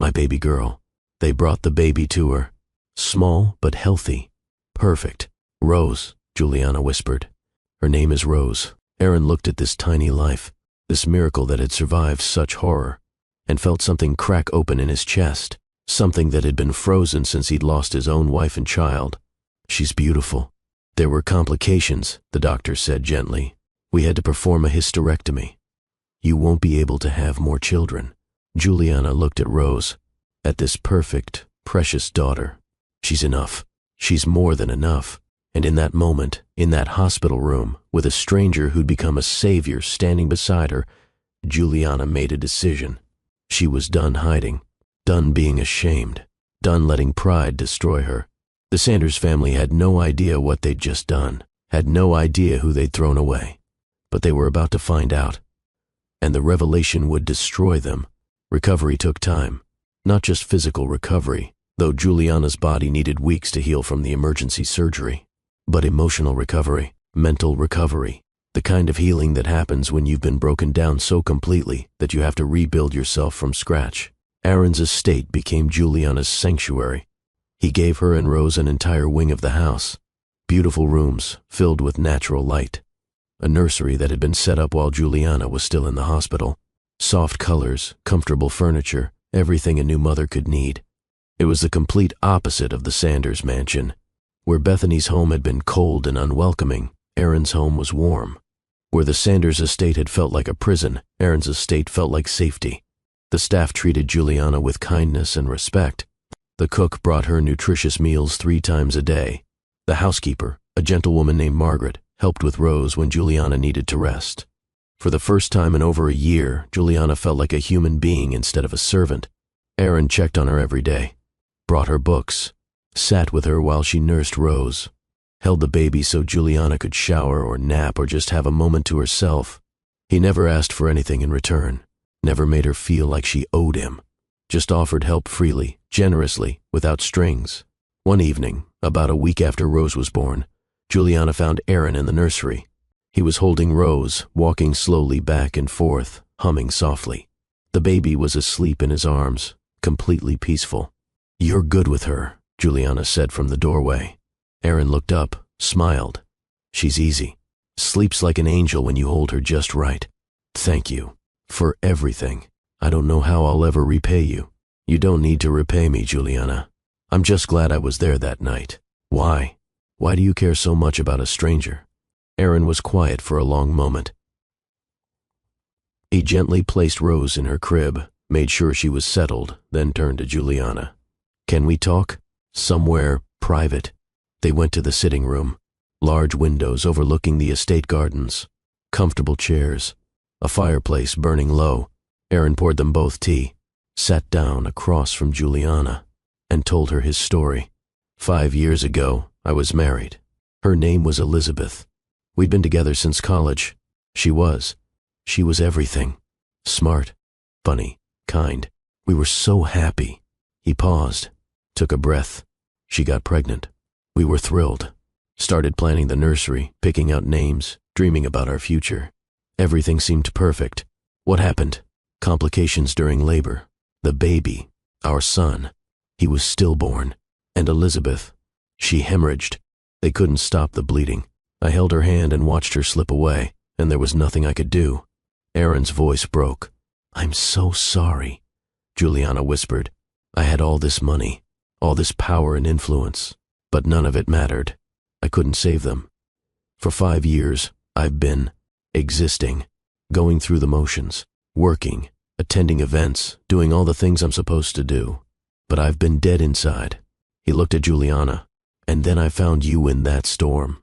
My baby girl. They brought the baby to her. Small but healthy. Perfect. Rose, Juliana whispered. Her name is Rose. Aaron looked at this tiny life, this miracle that had survived such horror, and felt something crack open in his chest, something that had been frozen since he'd lost his own wife and child. She's beautiful. There were complications, the doctor said gently. We had to perform a hysterectomy. You won't be able to have more children. Juliana looked at Rose, at this perfect, precious daughter. She's enough. She's more than enough. And in that moment, in that hospital room, with a stranger who'd become a savior standing beside her, Juliana made a decision. She was done hiding, done being ashamed, done letting pride destroy her. The Sanders family had no idea what they'd just done, had no idea who they'd thrown away. But they were about to find out. And the revelation would destroy them. Recovery took time. Not just physical recovery, though Juliana's body needed weeks to heal from the emergency surgery, but emotional recovery, mental recovery, the kind of healing that happens when you've been broken down so completely that you have to rebuild yourself from scratch. Aaron's estate became Juliana's sanctuary. He gave her and Rose an entire wing of the house, beautiful rooms filled with natural light, a nursery that had been set up while Juliana was still in the hospital, soft colors, comfortable furniture, everything a new mother could need. It was the complete opposite of the Sanders mansion. Where Bethany's home had been cold and unwelcoming, Aaron's home was warm. Where the Sanders estate had felt like a prison, Aaron's estate felt like safety. The staff treated Juliana with kindness and respect. The cook brought her nutritious meals 3 times a day. The housekeeper, a gentlewoman named Margaret, helped with Rose when Juliana needed to rest. For the first time in over a year, Juliana felt like a human being instead of a servant. Aaron checked on her every day, brought her books, sat with her while she nursed Rose, held the baby so Juliana could shower or nap or just have a moment to herself. He never asked for anything in return, never made her feel like she owed him, just offered help freely, generously, without strings. One evening, about a week after Rose was born, Juliana found Aaron in the nursery. He was holding Rose, walking slowly back and forth, humming softly. The baby was asleep in his arms, completely peaceful. You're good with her, Juliana said from the doorway. Aaron looked up, smiled. She's easy. Sleeps like an angel when you hold her just right. Thank you. For everything. I don't know how I'll ever repay you. You don't need to repay me, Juliana. I'm just glad I was there that night. Why? Why do you care so much about a stranger? Aaron was quiet for a long moment. He gently placed Rose in her crib, made sure she was settled, then turned to Juliana. Can we talk? Somewhere private. They went to the sitting room. Large windows overlooking the estate gardens. Comfortable chairs. A fireplace burning low. Aaron poured them both tea, sat down across from Juliana, and told her his story. 5 years ago, I was married. Her name was Elizabeth. We'd been together since college. She was everything. Smart, funny, kind. We were so happy. He paused, took a breath. She got pregnant. We were thrilled. Started planning the nursery, picking out names, dreaming about our future. Everything seemed perfect. What happened? Complications during labor. The baby, our son, he was stillborn. And Elizabeth, she hemorrhaged. They couldn't stop the bleeding. I held her hand and watched her slip away, and there was nothing I could do. Aaron's voice broke. I'm so sorry, Juliana whispered. I had all this money, all this power and influence, but none of it mattered. I couldn't save them. For 5 years, I've been existing, going through the motions, working, attending events, doing all the things I'm supposed to do. But I've been dead inside. He looked at Juliana, and then I found you in that storm.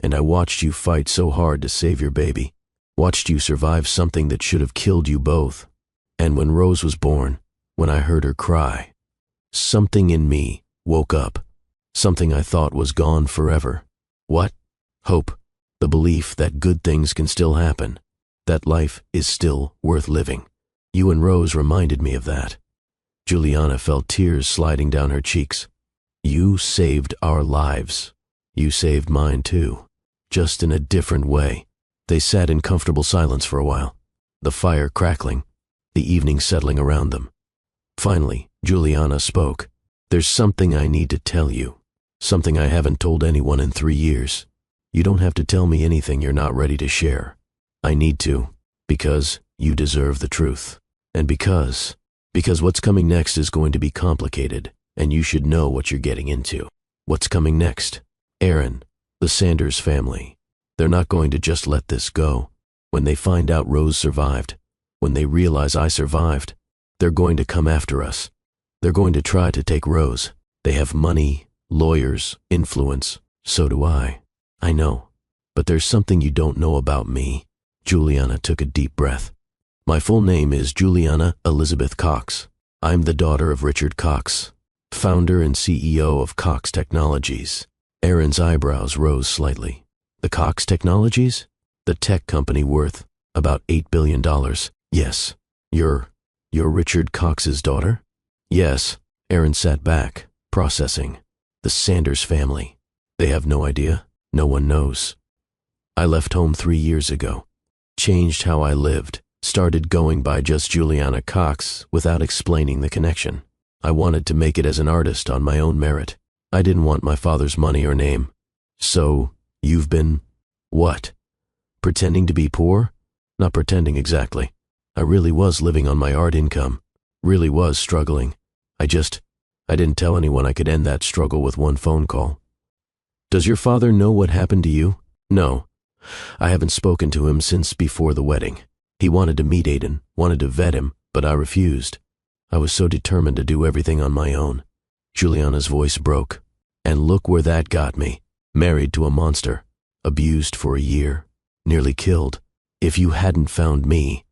And I watched you fight so hard to save your baby, watched you survive something that should have killed you both. And when Rose was born, when I heard her cry, something in me woke up, something I thought was gone forever. What? Hope, the belief that good things can still happen, that life is still worth living. You and Rose reminded me of that. Juliana felt tears sliding down her cheeks. You saved our lives. You saved mine too, just in a different way. They sat in comfortable silence for a while, the fire crackling, the evening settling around them. Finally, Juliana spoke. There's something I need to tell you, something I haven't told anyone in 3 years. You don't have to tell me anything you're not ready to share. I need to, because you deserve the truth. And because what's coming next is going to be complicated, and you should know what you're getting into. What's coming next? Aaron, the Sanders family. They're not going to just let this go. When they find out Rose survived, when they realize I survived, they're going to come after us. They're going to try to take Rose. They have money, lawyers, influence. So do I. I know. But there's something you don't know about me. Juliana took a deep breath. My full name is Juliana Elizabeth Cox. I'm the daughter of Richard Cox, founder and CEO of Cox Technologies. Aaron's eyebrows rose slightly. The Cox Technologies? The tech company worth about $8 billion. Yes. You're Richard Cox's daughter? Yes. Aaron sat back, processing. The Sanders family. They have no idea. No one knows. I left home 3 years ago. Changed how I lived. Started going by just Juliana Cox without explaining the connection. I wanted to make it as an artist on my own merit. I didn't want my father's money or name. So, you've been, what? Pretending to be poor? Not pretending exactly. I really was living on my art income. Really was struggling. I didn't tell anyone I could end that struggle with one phone call. Does your father know what happened to you? No. I haven't spoken to him since before the wedding. He wanted to meet Aiden, wanted to vet him, but I refused. I was so determined to do everything on my own. Juliana's voice broke. And look where that got me. Married to a monster. Abused for a year. Nearly killed. If you hadn't found me,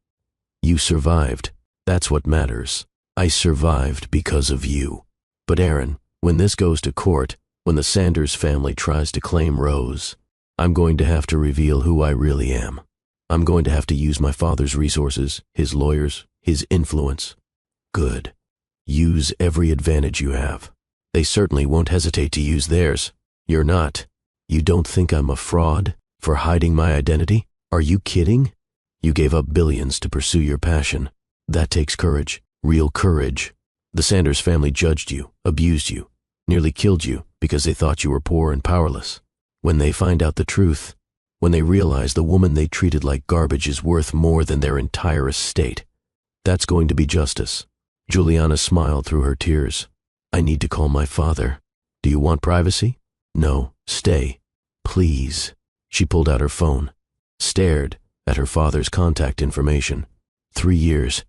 you survived. That's what matters. I survived because of you. But Aaron, when this goes to court, when the Sanders family tries to claim Rose, I'm going to have to reveal who I really am. I'm going to have to use my father's resources, his lawyers, his influence. Good. Use every advantage you have. They certainly won't hesitate to use theirs. You're not. You don't think I'm a fraud for hiding my identity? Are you kidding? You gave up billions to pursue your passion. That takes courage. Real courage. The Sanders family judged you, abused you, nearly killed you because they thought you were poor and powerless. When they find out the truth, when they realize the woman they treated like garbage is worth more than their entire estate, that's going to be justice. Juliana smiled through her tears. I need to call my father. Do you want privacy? No, stay. Please. She pulled out her phone, stared at her father's contact information. 3 years.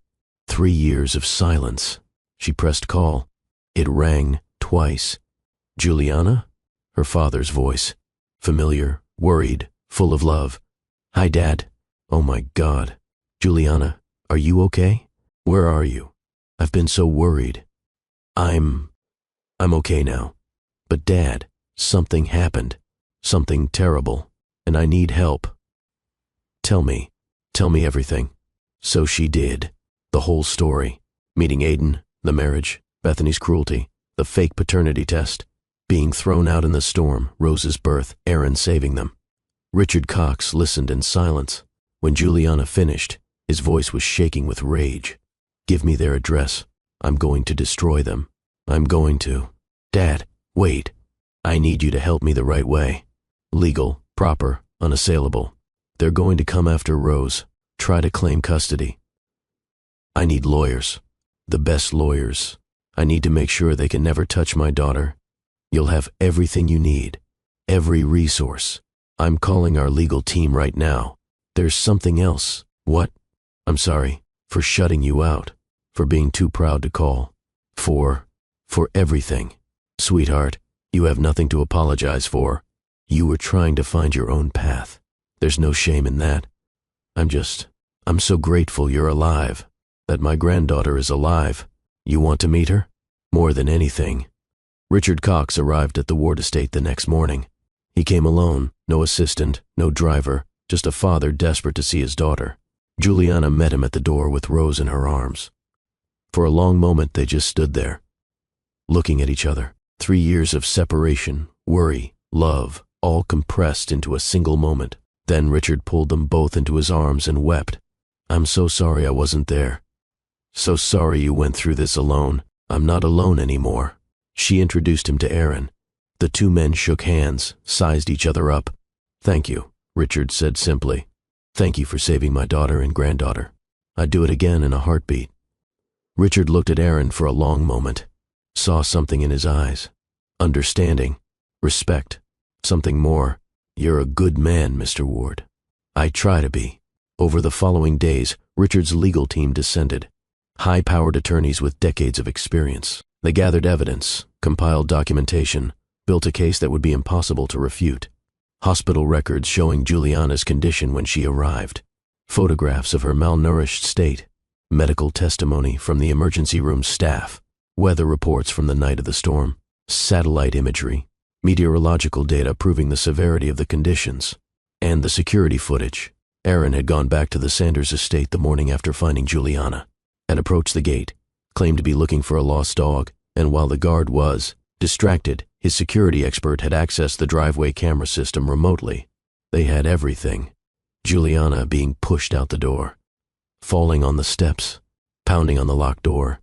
3 years of silence. She pressed call. It rang twice. Juliana? Her father's voice. Familiar, worried, full of love. Hi, Dad. Oh my God. Juliana, are you okay? Where are you? I've been so worried. I'm okay now. But Dad, something happened. Something terrible. And I need help. Tell me everything. So she did. The whole story. Meeting Aiden, the marriage, Bethany's cruelty, the fake paternity test, being thrown out in the storm, Rose's birth, Aaron saving them. Richard Cox listened in silence. When Juliana finished, his voice was shaking with rage. Give me their address. I'm going to destroy them. I'm going to. Dad, wait. I need you to help me the right way. Legal, proper, unassailable. They're going to come after Rose, try to claim custody. I need lawyers. The best lawyers. I need to make sure they can never touch my daughter. You'll have everything you need. Every resource. I'm calling our legal team right now. There's something else. What? I'm sorry. For shutting you out. For being too proud to call. For everything. Sweetheart, you have nothing to apologize for. You were trying to find your own path. There's no shame in that. I'm so grateful you're alive. That my granddaughter is alive. You want to meet her? More than anything. Richard Cox arrived at the Ward estate the next morning. He came alone, no assistant, no driver, just a father desperate to see his daughter. Juliana met him at the door with Rose in her arms. For a long moment they just stood there, looking at each other. 3 years of separation, worry, love, all compressed into a single moment. Then Richard pulled them both into his arms and wept. "I'm so sorry I wasn't there. So sorry you went through this alone. I'm not alone anymore." She introduced him to Aaron. The two men shook hands, sized each other up. "Thank you," Richard said simply. "Thank you for saving my daughter and granddaughter. I'd do it again in a heartbeat." Richard looked at Aaron for a long moment, saw something in his eyes. Understanding, respect, something more. "You're a good man, Mr. Ward." "I try to be." Over the following days, Richard's legal team descended. High-powered attorneys with decades of experience. They gathered evidence, compiled documentation, built a case that would be impossible to refute. Hospital records showing Juliana's condition when she arrived. Photographs of her malnourished state. Medical testimony from the emergency room staff. Weather reports from the night of the storm. Satellite imagery. Meteorological data proving the severity of the conditions. And the security footage. Aaron had gone back to the Sanders estate the morning after finding Juliana, had approached the gate, claimed to be looking for a lost dog, and while the guard was distracted, his security expert had accessed the driveway camera system remotely. They had everything. Juliana being pushed out the door, falling on the steps, pounding on the locked door,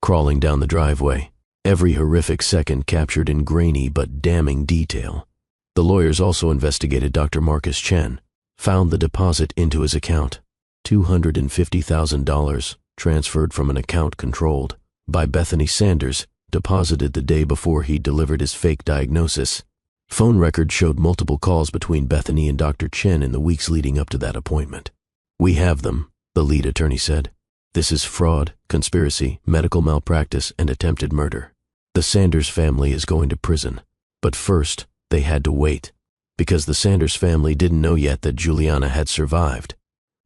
crawling down the driveway. Every horrific second captured in grainy but damning detail. The lawyers also investigated Dr. Marcus Chen, found the deposit into his account. $250,000 transferred from an account controlled by Bethany Sanders, deposited the day before he delivered his fake diagnosis. Phone records showed multiple calls between Bethany and Dr. Chen in the weeks leading up to that appointment. "We have them," the lead attorney said. "This is fraud, conspiracy, medical malpractice, and attempted murder. The Sanders family is going to prison. But first, they had to wait. Because the Sanders family didn't know yet that Juliana had survived.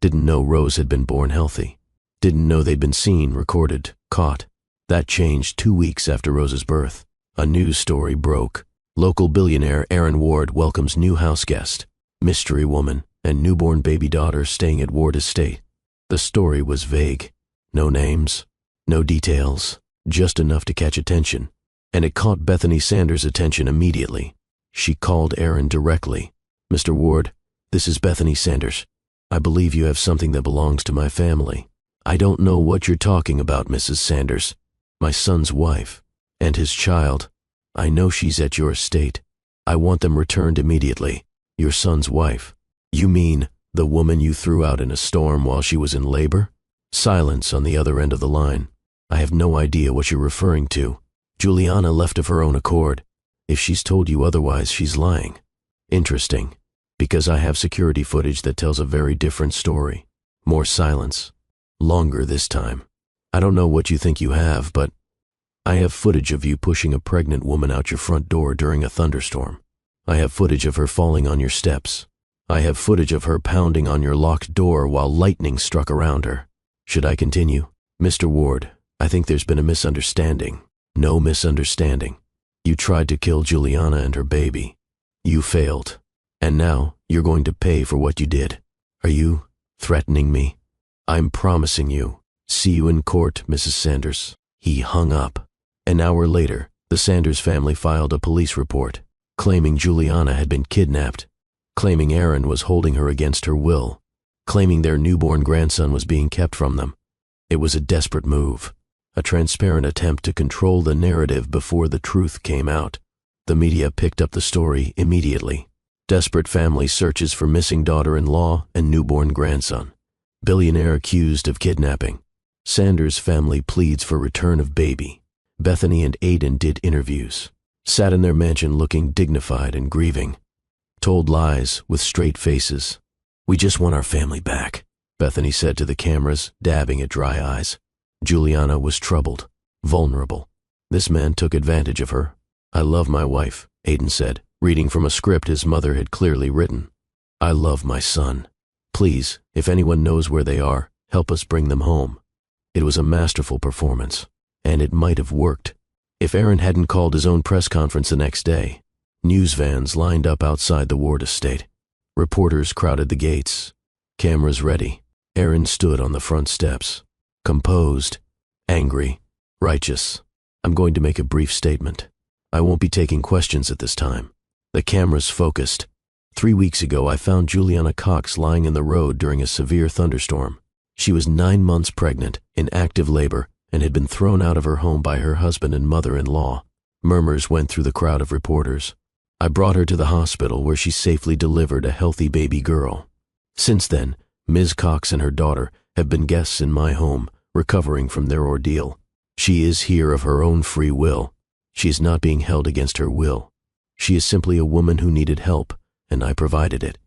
Didn't know Rose had been born healthy. Didn't know they'd been seen, recorded, caught. That changed 2 weeks after Rose's birth. A news story broke. Local billionaire Aaron Ward welcomes new house guest, mystery woman, and newborn baby daughter staying at Ward Estate. The story was vague. No names, no details, just enough to catch attention. And it caught Bethany Sanders' attention immediately. She called Aaron directly. "Mr. Ward, this is Bethany Sanders. I believe you have something that belongs to my family." "I don't know what you're talking about, Mrs. Sanders. My son's wife, and his child. I know she's at your estate. I want them returned immediately." "Your son's wife? You mean the woman you threw out in a storm while she was in labor?" Silence on the other end of the line. "I have no idea what you're referring to. Juliana left of her own accord. If she's told you otherwise, she's lying." "Interesting, because I have security footage that tells a very different story." More silence. Longer this time. "I don't know what you think you have, but I have footage of you pushing a pregnant woman out your front door during a thunderstorm. I have footage of her falling on your steps. I have footage of her pounding on your locked door while lightning struck around her." Should I continue? "Mr. Ward, I think there's been a misunderstanding." "No misunderstanding. You tried to kill Juliana and her baby. You failed. And now you're going to pay for what you did. Are you threatening me?" "I'm promising you. See you in court, Mrs. Sanders." He hung up. An hour later, the Sanders family filed a police report, claiming Juliana had been kidnapped, claiming Aaron was holding her against her will, claiming their newborn grandson was being kept from them. It was a desperate move, a transparent attempt to control the narrative before the truth came out. The media picked up the story immediately. Desperate family searches for missing daughter-in-law and newborn grandson. Billionaire accused of kidnapping. Sanders family pleads for return of baby. Bethany and Aiden did interviews. Sat in their mansion looking dignified and grieving. Told lies with straight faces. "We just want our family back," Bethany said to the cameras, dabbing at dry eyes. Juliana was troubled, vulnerable. This man took advantage of her. "I love my wife," Aiden said, reading from a script his mother had clearly written. "I love my son. Please, if anyone knows where they are, help us bring them home." It was a masterful performance, and it might have worked if Aaron hadn't called his own press conference the next day. News vans lined up outside the Ward estate. Reporters crowded the gates. Cameras ready. Aaron stood on the front steps, composed, angry, righteous. I'm going to make a brief statement. I won't be taking questions at this time. The camera's focused. 3 weeks ago, I found Juliana Cox lying in the road during a severe thunderstorm. She was 9 months pregnant, in active labor, and had been thrown out of her home by her husband and mother-in-law. Murmurs went through the crowd of reporters. I brought her to the hospital where she safely delivered a healthy baby girl. Since then, Ms. Cox and her daughter have been guests in my home, recovering from their ordeal. She is here of her own free will. She is not being held against her will. She is simply a woman who needed help, and I provided it.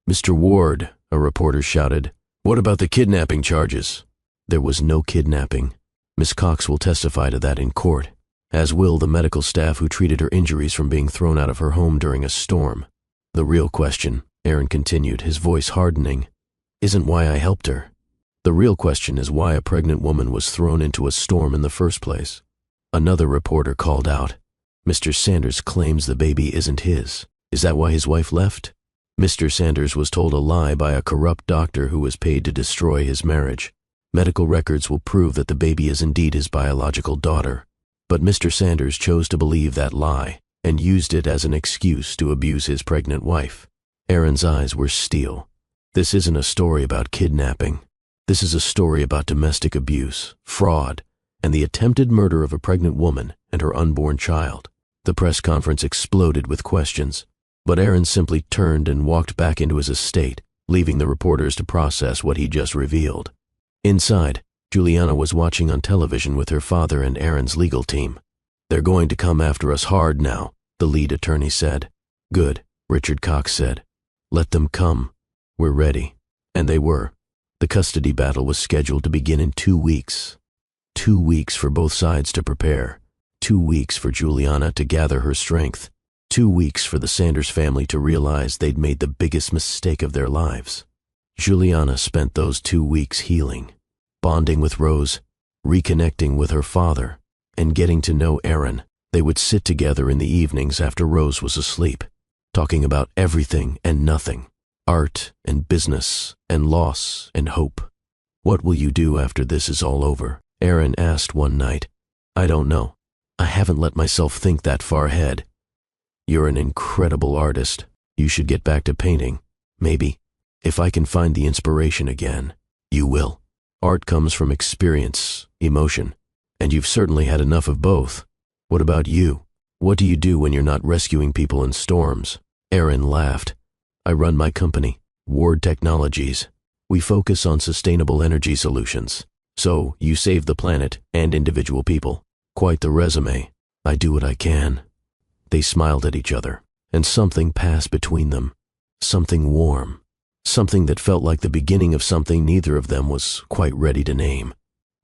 Mr. Ward, a reporter shouted, what about the kidnapping charges? There was no kidnapping. Miss Cox will testify to that in court, as will the medical staff who treated her injuries from being thrown out of her home during a storm. The real question, Aaron continued, his voice hardening, isn't why I helped her. The real question is why a pregnant woman was thrown into a storm in the first place. Another reporter called out, Mr. Sanders claims the baby isn't his. Is that why his wife left? Mr. Sanders was told a lie by a corrupt doctor who was paid to destroy his marriage. Medical records will prove that the baby is indeed his biological daughter. But Mr. Sanders chose to believe that lie and used it as an excuse to abuse his pregnant wife. Aaron's eyes were steel. This isn't a story about kidnapping. This is a story about domestic abuse, fraud, and the attempted murder of a pregnant woman and her unborn child. The press conference exploded with questions, but Aaron simply turned and walked back into his estate, leaving the reporters to process what he just revealed. Inside, Juliana was watching on television with her father and Aaron's legal team. They're going to come after us hard now, the lead attorney said. Good, Richard Cox said. Let them come. We're ready. And they were. The custody battle was scheduled to begin in 2 weeks. 2 weeks for both sides to prepare. 2 weeks for Juliana to gather her strength. 2 weeks for the Sanders family to realize they'd made the biggest mistake of their lives. Juliana spent those 2 weeks healing, bonding with Rose, reconnecting with her father, and getting to know Aaron. They would sit together in the evenings after Rose was asleep, talking about everything and nothing, art and business and loss and hope. What will you do after this is all over? Aaron asked one night. I don't know. I haven't let myself think that far ahead. You're an incredible artist. You should get back to painting. Maybe. If I can find the inspiration again, you will. Art comes from experience, emotion, and you've certainly had enough of both. What about you? What do you do when you're not rescuing people in storms? Aaron laughed. I run my company, Ward Technologies. We focus on sustainable energy solutions. So, you save the planet and individual people. Quite the resume. I do what I can. They smiled at each other, and something passed between them. Something warm. Something that felt like the beginning of something neither of them was quite ready to name.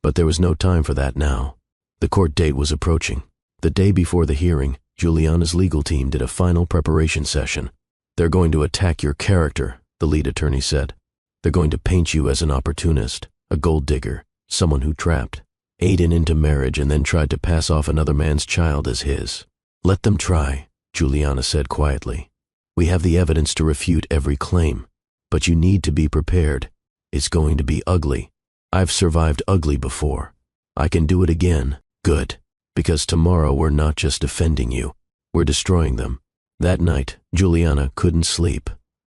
But there was no time for that now. The court date was approaching. The day before the hearing, Juliana's legal team did a final preparation session. They're going to attack your character, the lead attorney said. They're going to paint you as an opportunist, a gold digger, someone who trapped, Aiden into marriage and then tried to pass off another man's child as his. Let them try, Juliana said quietly. We have the evidence to refute every claim. But you need to be prepared. It's going to be ugly. I've survived ugly before. I can do it again. Good. Because tomorrow we're not just defending you. We're destroying them. That night, Juliana couldn't sleep.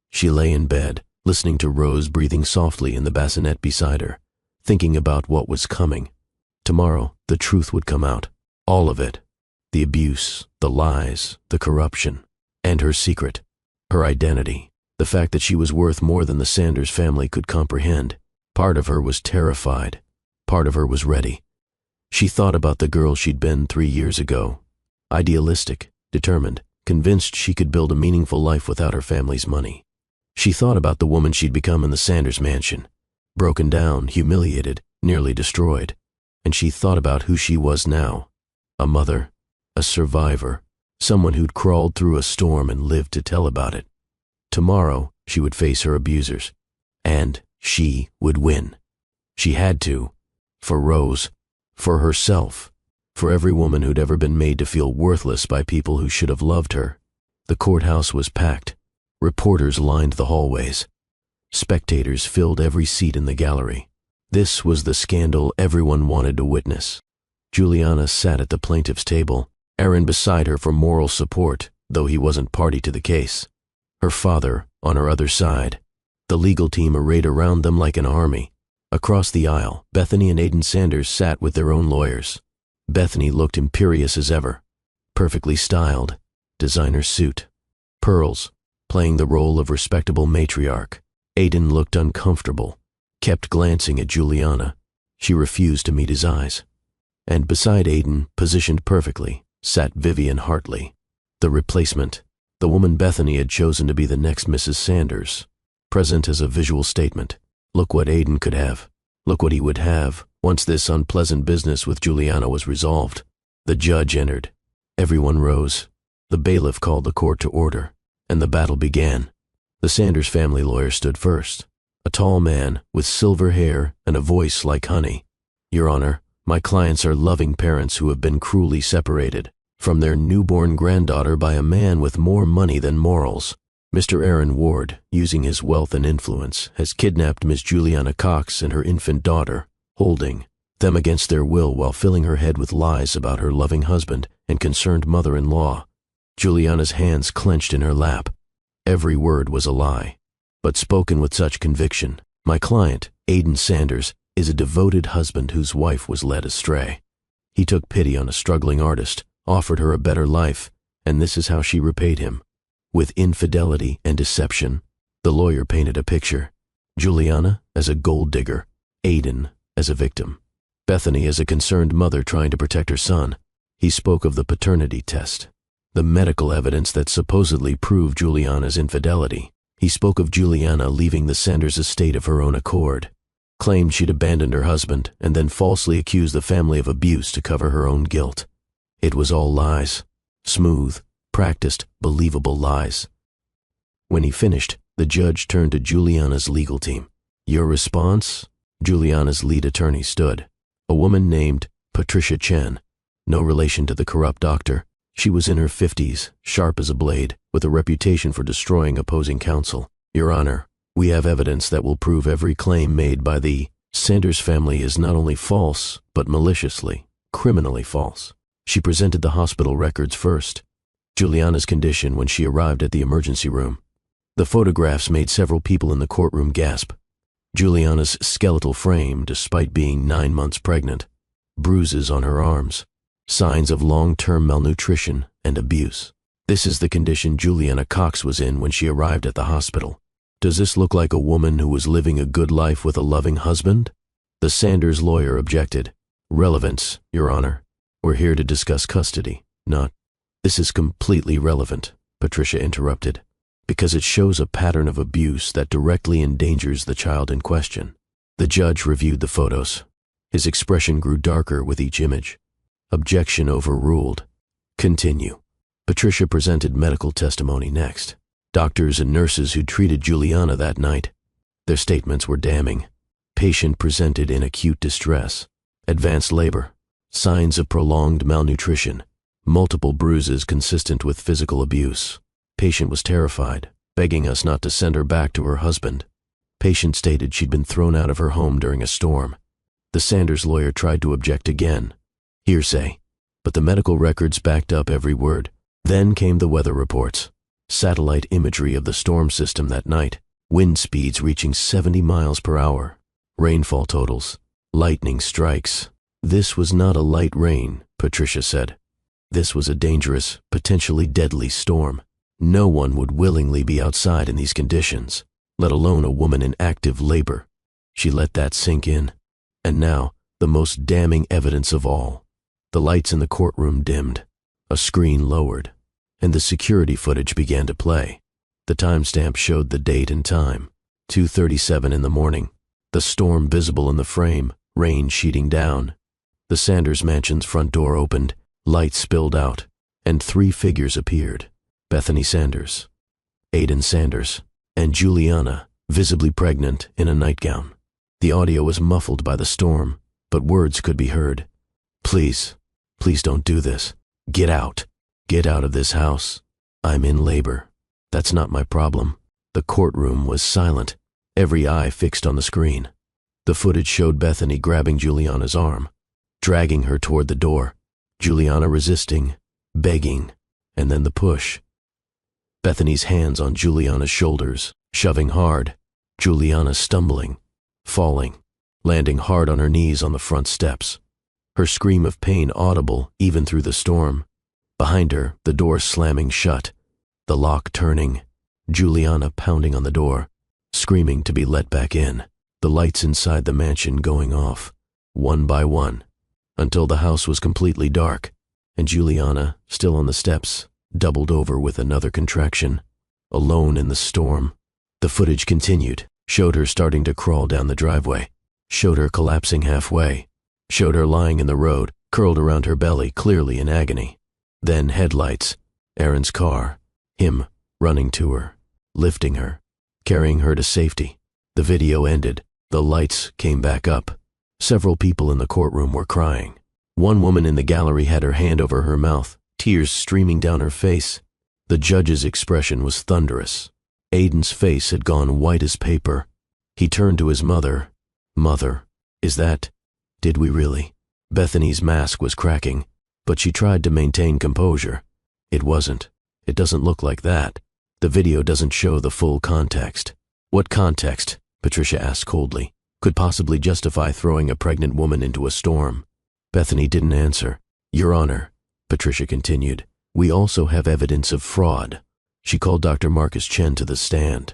She lay in bed, listening to Rose breathing softly in the bassinet beside her, thinking about what was coming. Tomorrow, the truth would come out. All of it. The abuse, the lies, the corruption, and her secret, her identity. The fact that she was worth more than the Sanders family could comprehend. Part of her was terrified. Part of her was ready. She thought about the girl she'd been 3 years ago. Idealistic, determined, convinced she could build a meaningful life without her family's money. She thought about the woman she'd become in the Sanders mansion. Broken down, humiliated, nearly destroyed. And she thought about who she was now. A mother, a survivor, someone who'd crawled through a storm and lived to tell about it. Tomorrow, she would face her abusers, and she would win. She had to, for Rose, for herself, for every woman who'd ever been made to feel worthless by people who should have loved her. The courthouse was packed. Reporters lined the hallways. Spectators filled every seat in the gallery. This was the scandal everyone wanted to witness. Juliana sat at the plaintiff's table, Aaron beside her for moral support, though he wasn't party to the case. Her father on her other side. The legal team arrayed around them like an army. Across the aisle, Bethany and Aiden Sanders sat with their own lawyers. Bethany looked imperious as ever. Perfectly styled, designer suit, pearls, playing the role of respectable matriarch. Aiden looked uncomfortable, kept glancing at Juliana. She refused to meet his eyes. And beside Aiden, positioned perfectly, sat Vivian Hartley, the replacement, the woman Bethany had chosen to be the next Mrs. Sanders, present as a visual statement. Look what Aiden could have. Look what he would have once this unpleasant business with Juliana was resolved. The judge entered. Everyone rose. The bailiff called the court to order, and the battle began. The Sanders family lawyer stood first, a tall man with silver hair and a voice like honey. Your Honor, my clients are loving parents who have been cruelly separated from their newborn granddaughter by a man with more money than morals. Mr. Aaron Ward, using his wealth and influence, has kidnapped Miss Juliana Cox and her infant daughter, holding them against their will while filling her head with lies about her loving husband and concerned mother-in-law. Juliana's hands clenched in her lap. Every word was a lie, but spoken with such conviction. My client, Aiden Sanders, is a devoted husband whose wife was led astray. He took pity on a struggling artist, offered her a better life, and this is how she repaid him. With infidelity and deception. The lawyer painted a picture. Juliana as a gold digger, Aiden as a victim, Bethany as a concerned mother trying to protect her son. He spoke of the paternity test, the medical evidence that supposedly proved Juliana's infidelity. He spoke of Juliana leaving the Sanders estate of her own accord, claimed she'd abandoned her husband, and then falsely accused the family of abuse to cover her own guilt. It was all lies. Smooth, practiced, believable lies. When he finished, the judge turned to Juliana's legal team. Your response? Juliana's lead attorney stood. A woman named Patricia Chen. No relation to the corrupt doctor. She was in her 50s, sharp as a blade, with a reputation for destroying opposing counsel. Your Honor, we have evidence that will prove every claim made by the Sanders family is not only false, but maliciously, criminally false. She presented the hospital records first. Juliana's condition when she arrived at the emergency room. The photographs made several people in the courtroom gasp. Juliana's skeletal frame, despite being 9 months pregnant. Bruises on her arms. Signs of long-term malnutrition and abuse. This is the condition Juliana Cox was in when she arrived at the hospital. Does this look like a woman who was living a good life with a loving husband? The Sanders lawyer objected. Relevance, Your Honor. We're here to discuss custody, not... This is completely relevant, Patricia interrupted, because it shows a pattern of abuse that directly endangers the child in question. The judge reviewed the photos. His expression grew darker with each image. Objection overruled. Continue. Patricia presented medical testimony next. Doctors and nurses who treated Juliana that night. Their statements were damning. Patient presented in acute distress. Advanced labor. Signs of prolonged malnutrition. Multiple bruises consistent with physical abuse. Patient was terrified, begging us not to send her back to her husband. Patient stated she'd been thrown out of her home during a storm. The Sanders lawyer tried to object again. Hearsay. But the medical records backed up every word. Then came the weather reports. Satellite imagery of the storm system that night. Wind speeds reaching 70 miles per hour. Rainfall totals. Lightning strikes. This was not a light rain, Patricia said. This was a dangerous, potentially deadly storm. No one would willingly be outside in these conditions, let alone a woman in active labor. She let that sink in. And now, the most damning evidence of all. The lights in the courtroom dimmed, a screen lowered, and the security footage began to play. The timestamp showed the date and time, 2:37 in the morning. The storm visible in the frame, rain sheeting down. The Sanders mansion's front door opened, lights spilled out, and 3 figures appeared. Bethany Sanders, Aiden Sanders, and Juliana, visibly pregnant in a nightgown. The audio was muffled by the storm, but words could be heard. Please, please don't do this. Get out. Get out of this house. I'm in labor. That's not my problem. The courtroom was silent. every eye fixed on the screen. The footage showed Bethany grabbing Juliana's arm, dragging her toward the door, Juliana resisting, begging, and then the push. Bethany's hands on Juliana's shoulders, shoving hard, Juliana stumbling, falling, landing hard on her knees on the front steps. Her scream of pain audible even through the storm. Behind her, the door slamming shut, the lock turning, Juliana pounding on the door, screaming to be let back in, the lights inside the mansion going off, one by one, until the house was completely dark, and Juliana, still on the steps, doubled over with another contraction, alone in the storm. The footage continued, showed her starting to crawl down the driveway, showed her collapsing halfway, showed her lying in the road, curled around her belly, clearly in agony. Then headlights, Aaron's car, him running to her, lifting her, carrying her to safety. The video ended. The lights came back up. Several people in the courtroom were crying. One woman in the gallery had her hand over her mouth, tears streaming down her face. The judge's expression was thunderous. Aiden's face had gone white as paper. He turned to his mother. "Mother, is that? Did we really?" Bethany's mask was cracking, but she tried to maintain composure. "It wasn't. It doesn't look like that. The video doesn't show the full context." "What context?" Patricia asked coldly. "Could possibly justify throwing a pregnant woman into a storm?" Bethany didn't answer. "Your Honor," Patricia continued, "we also have evidence of fraud." She called Dr. Marcus Chen to the stand.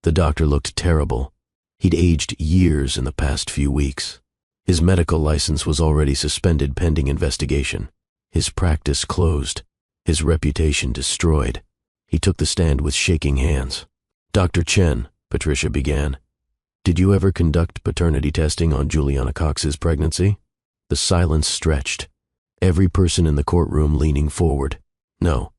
The doctor looked terrible. He'd aged years in the past few weeks. His medical license was already suspended pending investigation. His practice closed. His reputation destroyed. He took the stand with shaking hands. "Dr. Chen," Patricia began, "did you ever conduct paternity testing on Juliana Cox's pregnancy?" The silence stretched. Every person in the courtroom leaning forward. No,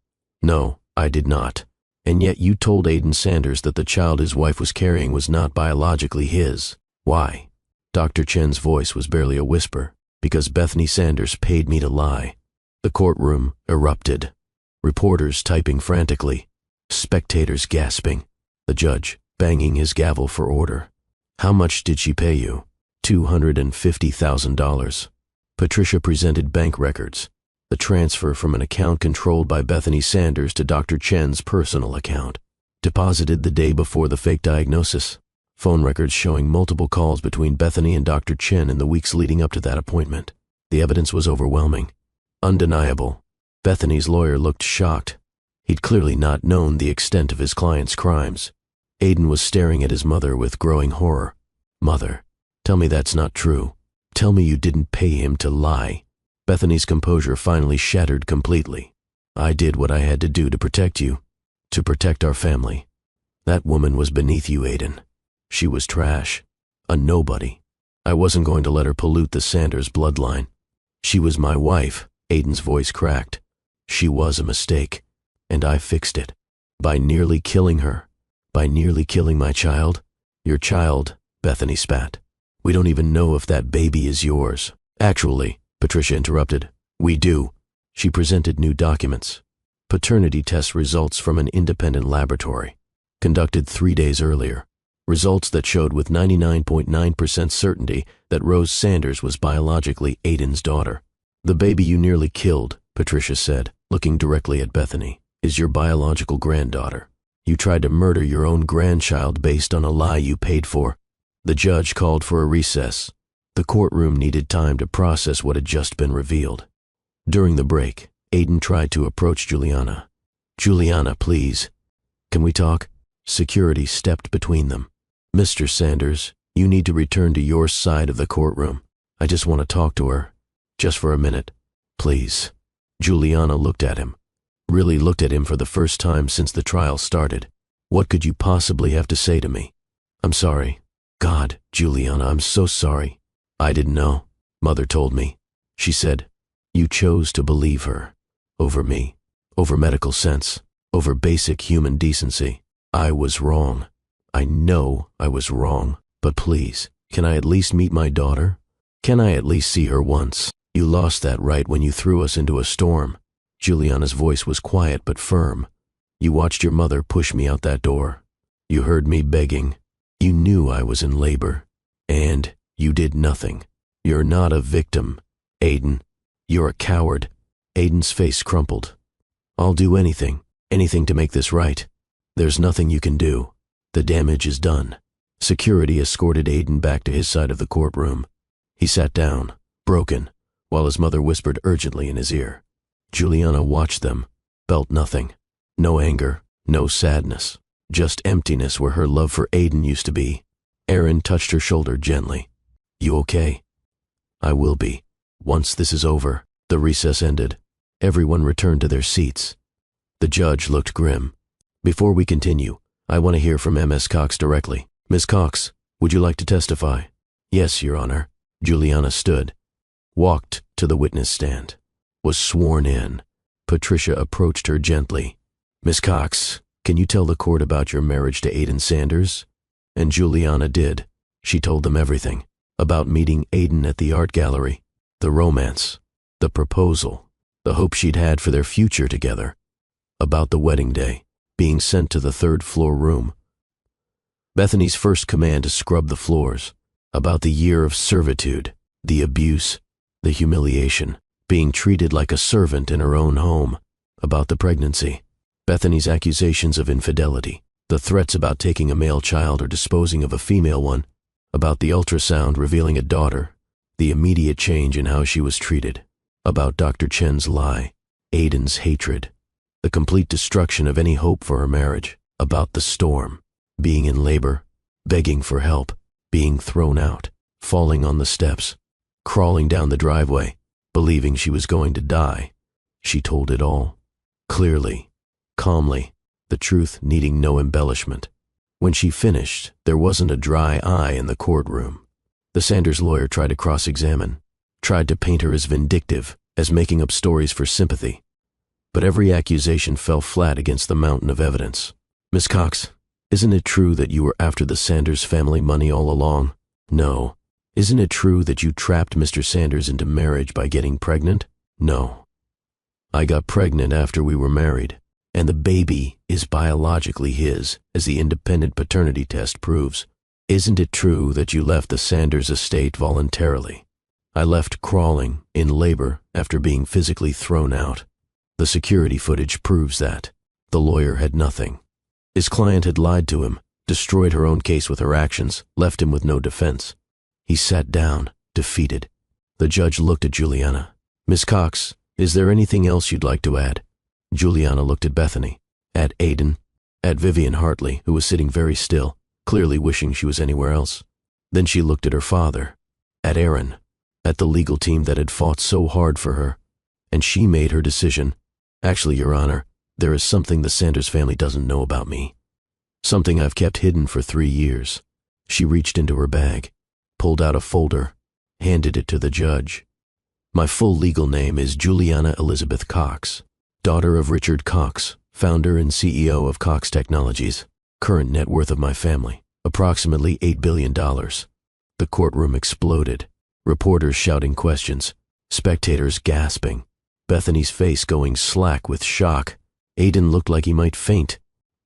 I did not. And yet you told Aiden Sanders that the child his wife was carrying was not biologically his. Why?" Dr. Chen's voice was barely a whisper. "Because Bethany Sanders paid me to lie." The courtroom erupted. Reporters typing frantically. Spectators gasping. The judge banging his gavel for order. "How much did she pay you?" $250,000. Patricia presented bank records. The transfer from an account controlled by Bethany Sanders to Dr. Chen's personal account. Deposited the day before the fake diagnosis. Phone records showing multiple calls between Bethany and Dr. Chen in the weeks leading up to that appointment. The evidence was overwhelming. Undeniable. Bethany's lawyer looked shocked. He'd clearly not known the extent of his client's crimes. Aiden was staring at his mother with growing horror. "Mother, tell me that's not true. Tell me you didn't pay him to lie." Bethany's composure finally shattered completely. "I did what I had to do to protect you. To protect our family. That woman was beneath you, Aiden. She was trash. A nobody. I wasn't going to let her pollute the Sanders bloodline. She was my wife." Aiden's voice cracked. "She was a mistake. And I fixed it. By nearly killing her. By nearly killing my child." "Your child," Bethany spat. "We don't even know if that baby is yours." "Actually," Patricia interrupted, "we do." She presented new documents. Paternity test results from an independent laboratory, conducted 3 days earlier. Results that showed with 99.9% certainty that Rose Sanders was biologically Aiden's daughter. "The baby you nearly killed," Patricia said, looking directly at Bethany, "is your biological granddaughter. You tried to murder your own grandchild based on a lie you paid for." The judge called for a recess. The courtroom needed time to process what had just been revealed. During the break, Aiden tried to approach Juliana. "Juliana, please. Can we talk?" Security stepped between them. "Mr. Sanders, you need to return to your side of the courtroom. I just want to talk to her. Just for a minute. Please." Juliana looked at him. Really looked at him for the first time since the trial started. "What could you possibly have to say to me?" "I'm sorry. God, Juliana, I'm so sorry. I didn't know. Mother told me." She said, "You chose to believe her. Over me. Over medical sense. Over basic human decency. I was wrong. I know I was wrong. But please, can I at least meet my daughter? Can I at least see her once? You lost that right when you threw us into a storm." Juliana's voice was quiet but firm. "You watched your mother push me out that door. You heard me begging. You knew I was in labor, and you did nothing. You're not a victim, Aiden. You're a coward." Aiden's face crumpled. "I'll do anything to make this right. There's nothing you can do. The damage is done." Security escorted Aiden back to his side of the courtroom. He sat down, broken, while his mother whispered urgently in his ear. Juliana watched them, felt nothing. No anger, no sadness, just emptiness where her love for Aiden used to be. Aaron touched her shoulder gently. "You okay?" "I will be. Once this is over." The recess ended. Everyone returned to their seats. The judge looked grim. "Before we continue, I want to hear from Ms. Cox directly. Ms. Cox, would you like to testify?" "Yes, Your Honor." Juliana stood, walked to the witness stand, was sworn in. Patricia approached her gently. "Ms. Cox, can you tell the court about your marriage to Aiden Sanders?" And Juliana did. She told them everything. About meeting Aiden at the art gallery, the romance, the proposal, the hope she'd had for their future together. About the wedding day, being sent to the third-floor room. Bethany's first command to scrub the floors. About the year of servitude, the abuse, the humiliation, being treated like a servant in her own home. About the pregnancy, Bethany's accusations of infidelity, the threats about taking a male child or disposing of a female one. About the ultrasound revealing a daughter, the immediate change in how she was treated. About Dr. Chen's lie, Aiden's hatred, the complete destruction of any hope for her marriage. About the storm, being in labor, begging for help, being thrown out, falling on the steps, crawling down the driveway, believing she was going to die. She told it all, clearly, calmly, the truth needing no embellishment. When she finished, there wasn't a dry eye in the courtroom. The Sanders lawyer tried to cross-examine, tried to paint her as vindictive, as making up stories for sympathy. But every accusation fell flat against the mountain of evidence. "Miss Cox, isn't it true that you were after the Sanders family money all along?" "No." "Isn't it true that you trapped Mr. Sanders into marriage by getting pregnant?" "No." "I got pregnant after we were married, and the baby is biologically his, as the independent paternity test proves. Isn't it true that you left the Sanders estate voluntarily?" "I left crawling, in labor, after being physically thrown out. The security footage proves that." The lawyer had nothing. His client had lied to him, destroyed her own case with her actions, left him with no defense. He sat down, defeated. The judge looked at Juliana. "Miss Cox, is there anything else you'd like to add?" Juliana looked at Bethany, at Aiden, at Vivian Hartley, who was sitting very still, clearly wishing she was anywhere else. Then she looked at her father, at Aaron, at the legal team that had fought so hard for her. And she made her decision. "Actually, Your Honor, there is something the Sanders family doesn't know about me. Something I've kept hidden for 3 years." She reached into her bag, pulled out a folder, handed it to the judge. "My full legal name is Juliana Elizabeth Cox, daughter of Richard Cox, founder and CEO of Cox Technologies. Current net worth of my family, approximately $8 billion. The courtroom exploded. Reporters shouting questions, spectators gasping, Bethany's face going slack with shock. Aiden looked like he might faint.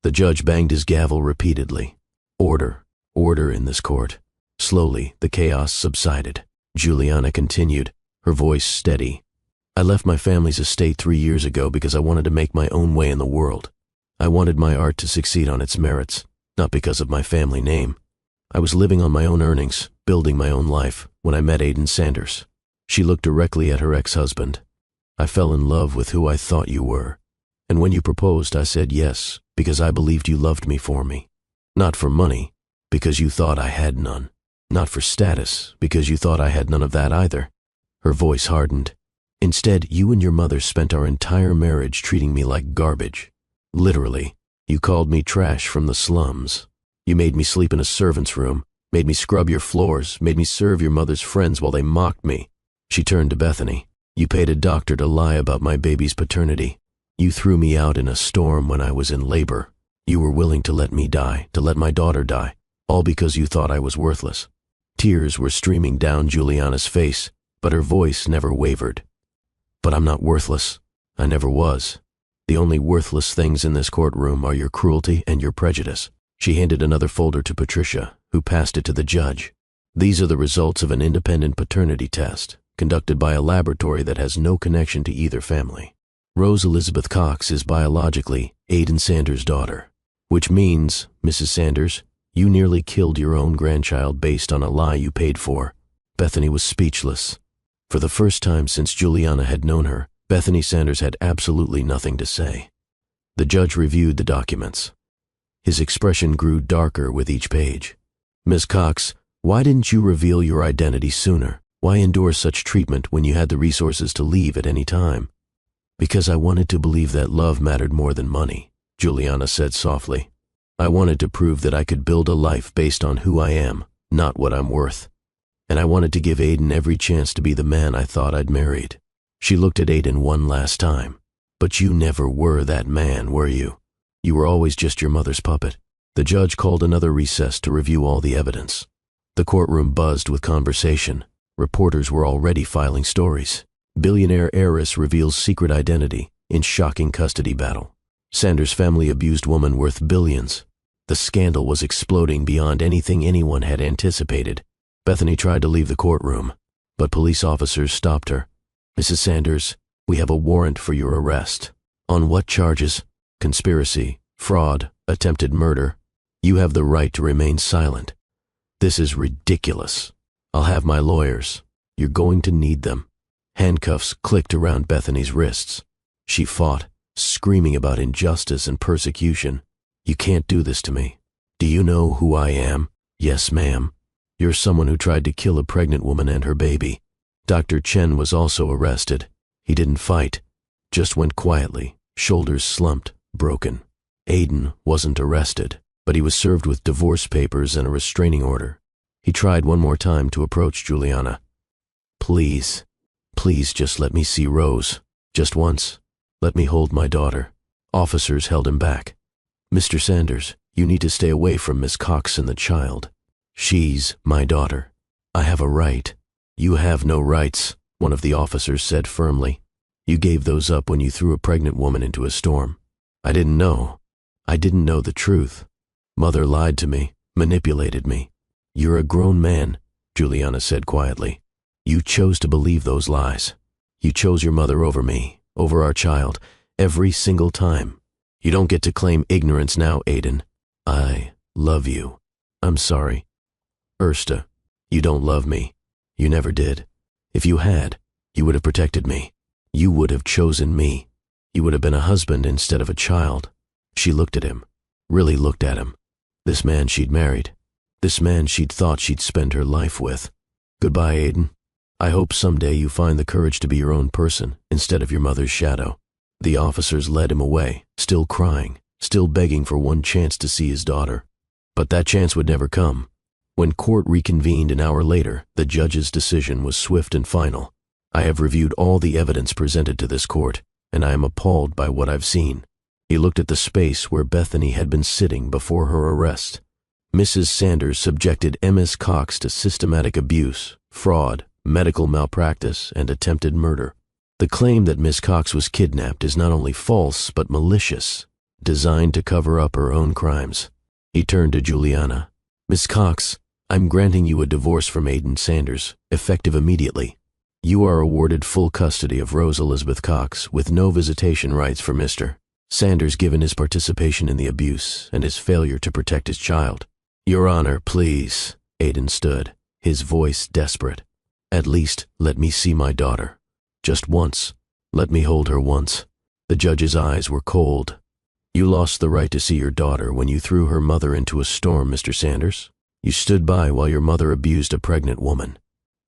The judge banged his gavel repeatedly. Order, order in this court. Slowly, the chaos subsided. Juliana continued, her voice steady. "I left my family's estate 3 years ago because I wanted to make my own way in the world. I wanted my art to succeed on its merits, not because of my family name. I was living on my own earnings, building my own life, when I met Aiden Sanders." She looked directly at her ex-husband. "I fell in love with who I thought you were. And when you proposed, I said yes, because I believed you loved me for me. Not for money, because you thought I had none. Not for status, because you thought I had none of that either." Her voice hardened. "Instead, you and your mother spent our entire marriage treating me like garbage. Literally, you called me trash from the slums. You made me sleep in a servant's room, made me scrub your floors, made me serve your mother's friends while they mocked me." She turned to Bethany. "You paid a doctor to lie about my baby's paternity. You threw me out in a storm when I was in labor. You were willing to let me die, to let my daughter die, all because you thought I was worthless." Tears were streaming down Juliana's face, but her voice never wavered. "But I'm not worthless. I never was. The only worthless things in this courtroom are your cruelty and your prejudice." She handed another folder to Patricia, who passed it to the judge. These are the results of an independent paternity test conducted by a laboratory that has no connection to either family. Rose Elizabeth Cox is biologically Aiden Sanders' daughter, which means, Mrs. Sanders, you nearly killed your own grandchild based on a lie you paid for. Bethany was speechless. For the first time since Juliana had known her, Bethany Sanders had absolutely nothing to say. The judge reviewed the documents. His expression grew darker with each page. Ms. Cox, why didn't you reveal your identity sooner? Why endure such treatment when you had the resources to leave at any time? Because I wanted to believe that love mattered more than money, Juliana said softly. I wanted to prove that I could build a life based on who I am, not what I'm worth. And I wanted to give Aiden every chance to be the man I thought I'd married. She looked at Aiden one last time. But you never were that man, were you? You were always just your mother's puppet. The judge called another recess to review all the evidence. The courtroom buzzed with conversation. Reporters were already filing stories. Billionaire heiress reveals secret identity in shocking custody battle. Sanders family abused woman worth billions. The scandal was exploding beyond anything anyone had anticipated. Bethany tried to leave the courtroom, but police officers stopped her. Mrs. Sanders, we have a warrant for your arrest. On what charges? Conspiracy, fraud, attempted murder. You have the right to remain silent. This is ridiculous. I'll have my lawyers. You're going to need them. Handcuffs clicked around Bethany's wrists. She fought, screaming about injustice and persecution. You can't do this to me. Do you know who I am? Yes, ma'am. You're someone who tried to kill a pregnant woman and her baby. Dr. Chen was also arrested. He didn't fight, just went quietly, shoulders slumped, broken. Aiden wasn't arrested, but he was served with divorce papers and a restraining order. He tried one more time to approach Juliana. Please, please just let me see Rose. Just once. Let me hold my daughter. Officers held him back. Mr. Sanders, you need to stay away from Miss Cox and the child. She's my daughter. I have a right. You have no rights, one of the officers said firmly. You gave those up when you threw a pregnant woman into a storm. I didn't know. I didn't know the truth. Mother lied to me, manipulated me. You're a grown man, Juliana said quietly. You chose to believe those lies. You chose your mother over me, over our child, every single time. You don't get to claim ignorance now, Aiden. I love you. I'm sorry. Ersta, you don't love me. You never did. If you had, you would have protected me. You would have chosen me. You would have been a husband instead of a child. She looked at him, really looked at him. This man she'd married. This man she'd thought she'd spend her life with. Goodbye, Aiden. I hope someday you find the courage to be your own person instead of your mother's shadow. The officers led him away, still crying, still begging for one chance to see his daughter. But that chance would never come. When court reconvened an hour later, the judge's decision was swift and final. I have reviewed all the evidence presented to this court, and I am appalled by what I've seen. He looked at the space where Bethany had been sitting before her arrest. Mrs. Sanders subjected Ms. Cox to systematic abuse, fraud, medical malpractice, and attempted murder. The claim that Miss Cox was kidnapped is not only false but malicious, designed to cover up her own crimes. He turned to Juliana. Miss Cox, I'm granting you a divorce from Aiden Sanders, effective immediately. You are awarded full custody of Rose Elizabeth Cox with no visitation rights for Mr. Sanders given his participation in the abuse and his failure to protect his child. Your Honor, please. Aiden stood, his voice desperate. At least let me see my daughter. Just once. Let me hold her once. The judge's eyes were cold. You lost the right to see your daughter when you threw her mother into a storm, Mr. Sanders. You stood by while your mother abused a pregnant woman.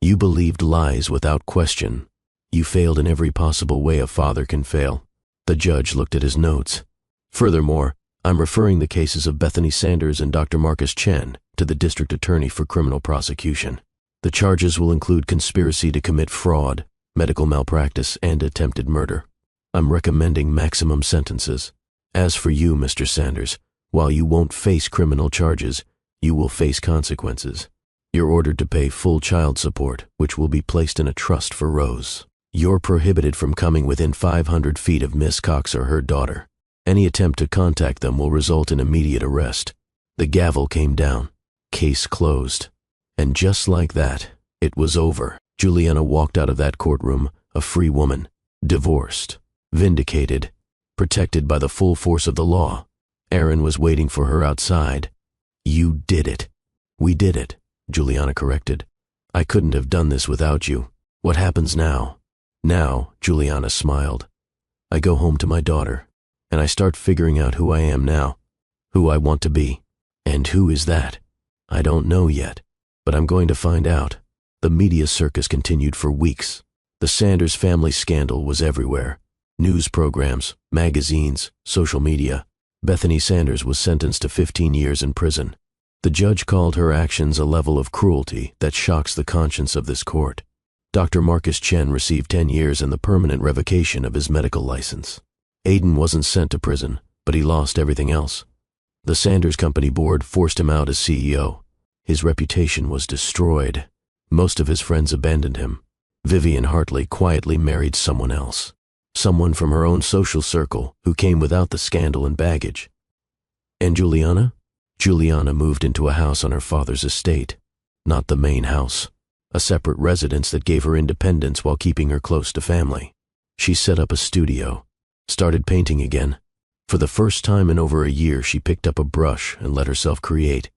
You believed lies without question. You failed in every possible way a father can fail. The judge looked at his notes. Furthermore, I'm referring the cases of Bethany Sanders and Dr. Marcus Chen to the district attorney for criminal prosecution. The charges will include conspiracy to commit fraud, medical malpractice, and attempted murder. I'm recommending maximum sentences. As for you, Mr. Sanders, while you won't face criminal charges, you will face consequences. You're ordered to pay full child support, which will be placed in a trust for Rose. You're prohibited from coming within 500 feet of Miss Cox or her daughter. Any attempt to contact them will result in immediate arrest. The gavel came down. Case closed. And just like that, it was over. Juliana walked out of that courtroom, a free woman, divorced, vindicated, protected by the full force of the law. Aaron was waiting for her outside. You did it. We did it, Juliana corrected. I couldn't have done this without you. What happens now? Now, Juliana smiled. I go home to my daughter, and I start figuring out who I am now, who I want to be. And who is that? I don't know yet, but I'm going to find out. The media circus continued for weeks. The Sanders family scandal was everywhere. News programs, magazines, social media. Bethany Sanders was sentenced to 15 years in prison. The judge called her actions a level of cruelty that shocks the conscience of this court. Dr. Marcus Chen received 10 years and the permanent revocation of his medical license. Aiden wasn't sent to prison, but he lost everything else. The Sanders Company board forced him out as CEO. His reputation was destroyed. Most of his friends abandoned him. Vivian Hartley quietly married someone else. Someone from her own social circle who came without the scandal and baggage. And Juliana? Juliana moved into a house on her father's estate. Not the main house. A separate residence that gave her independence while keeping her close to family. She set up a studio. Started painting again. For the first time in over a year, she picked up a brush and let herself create.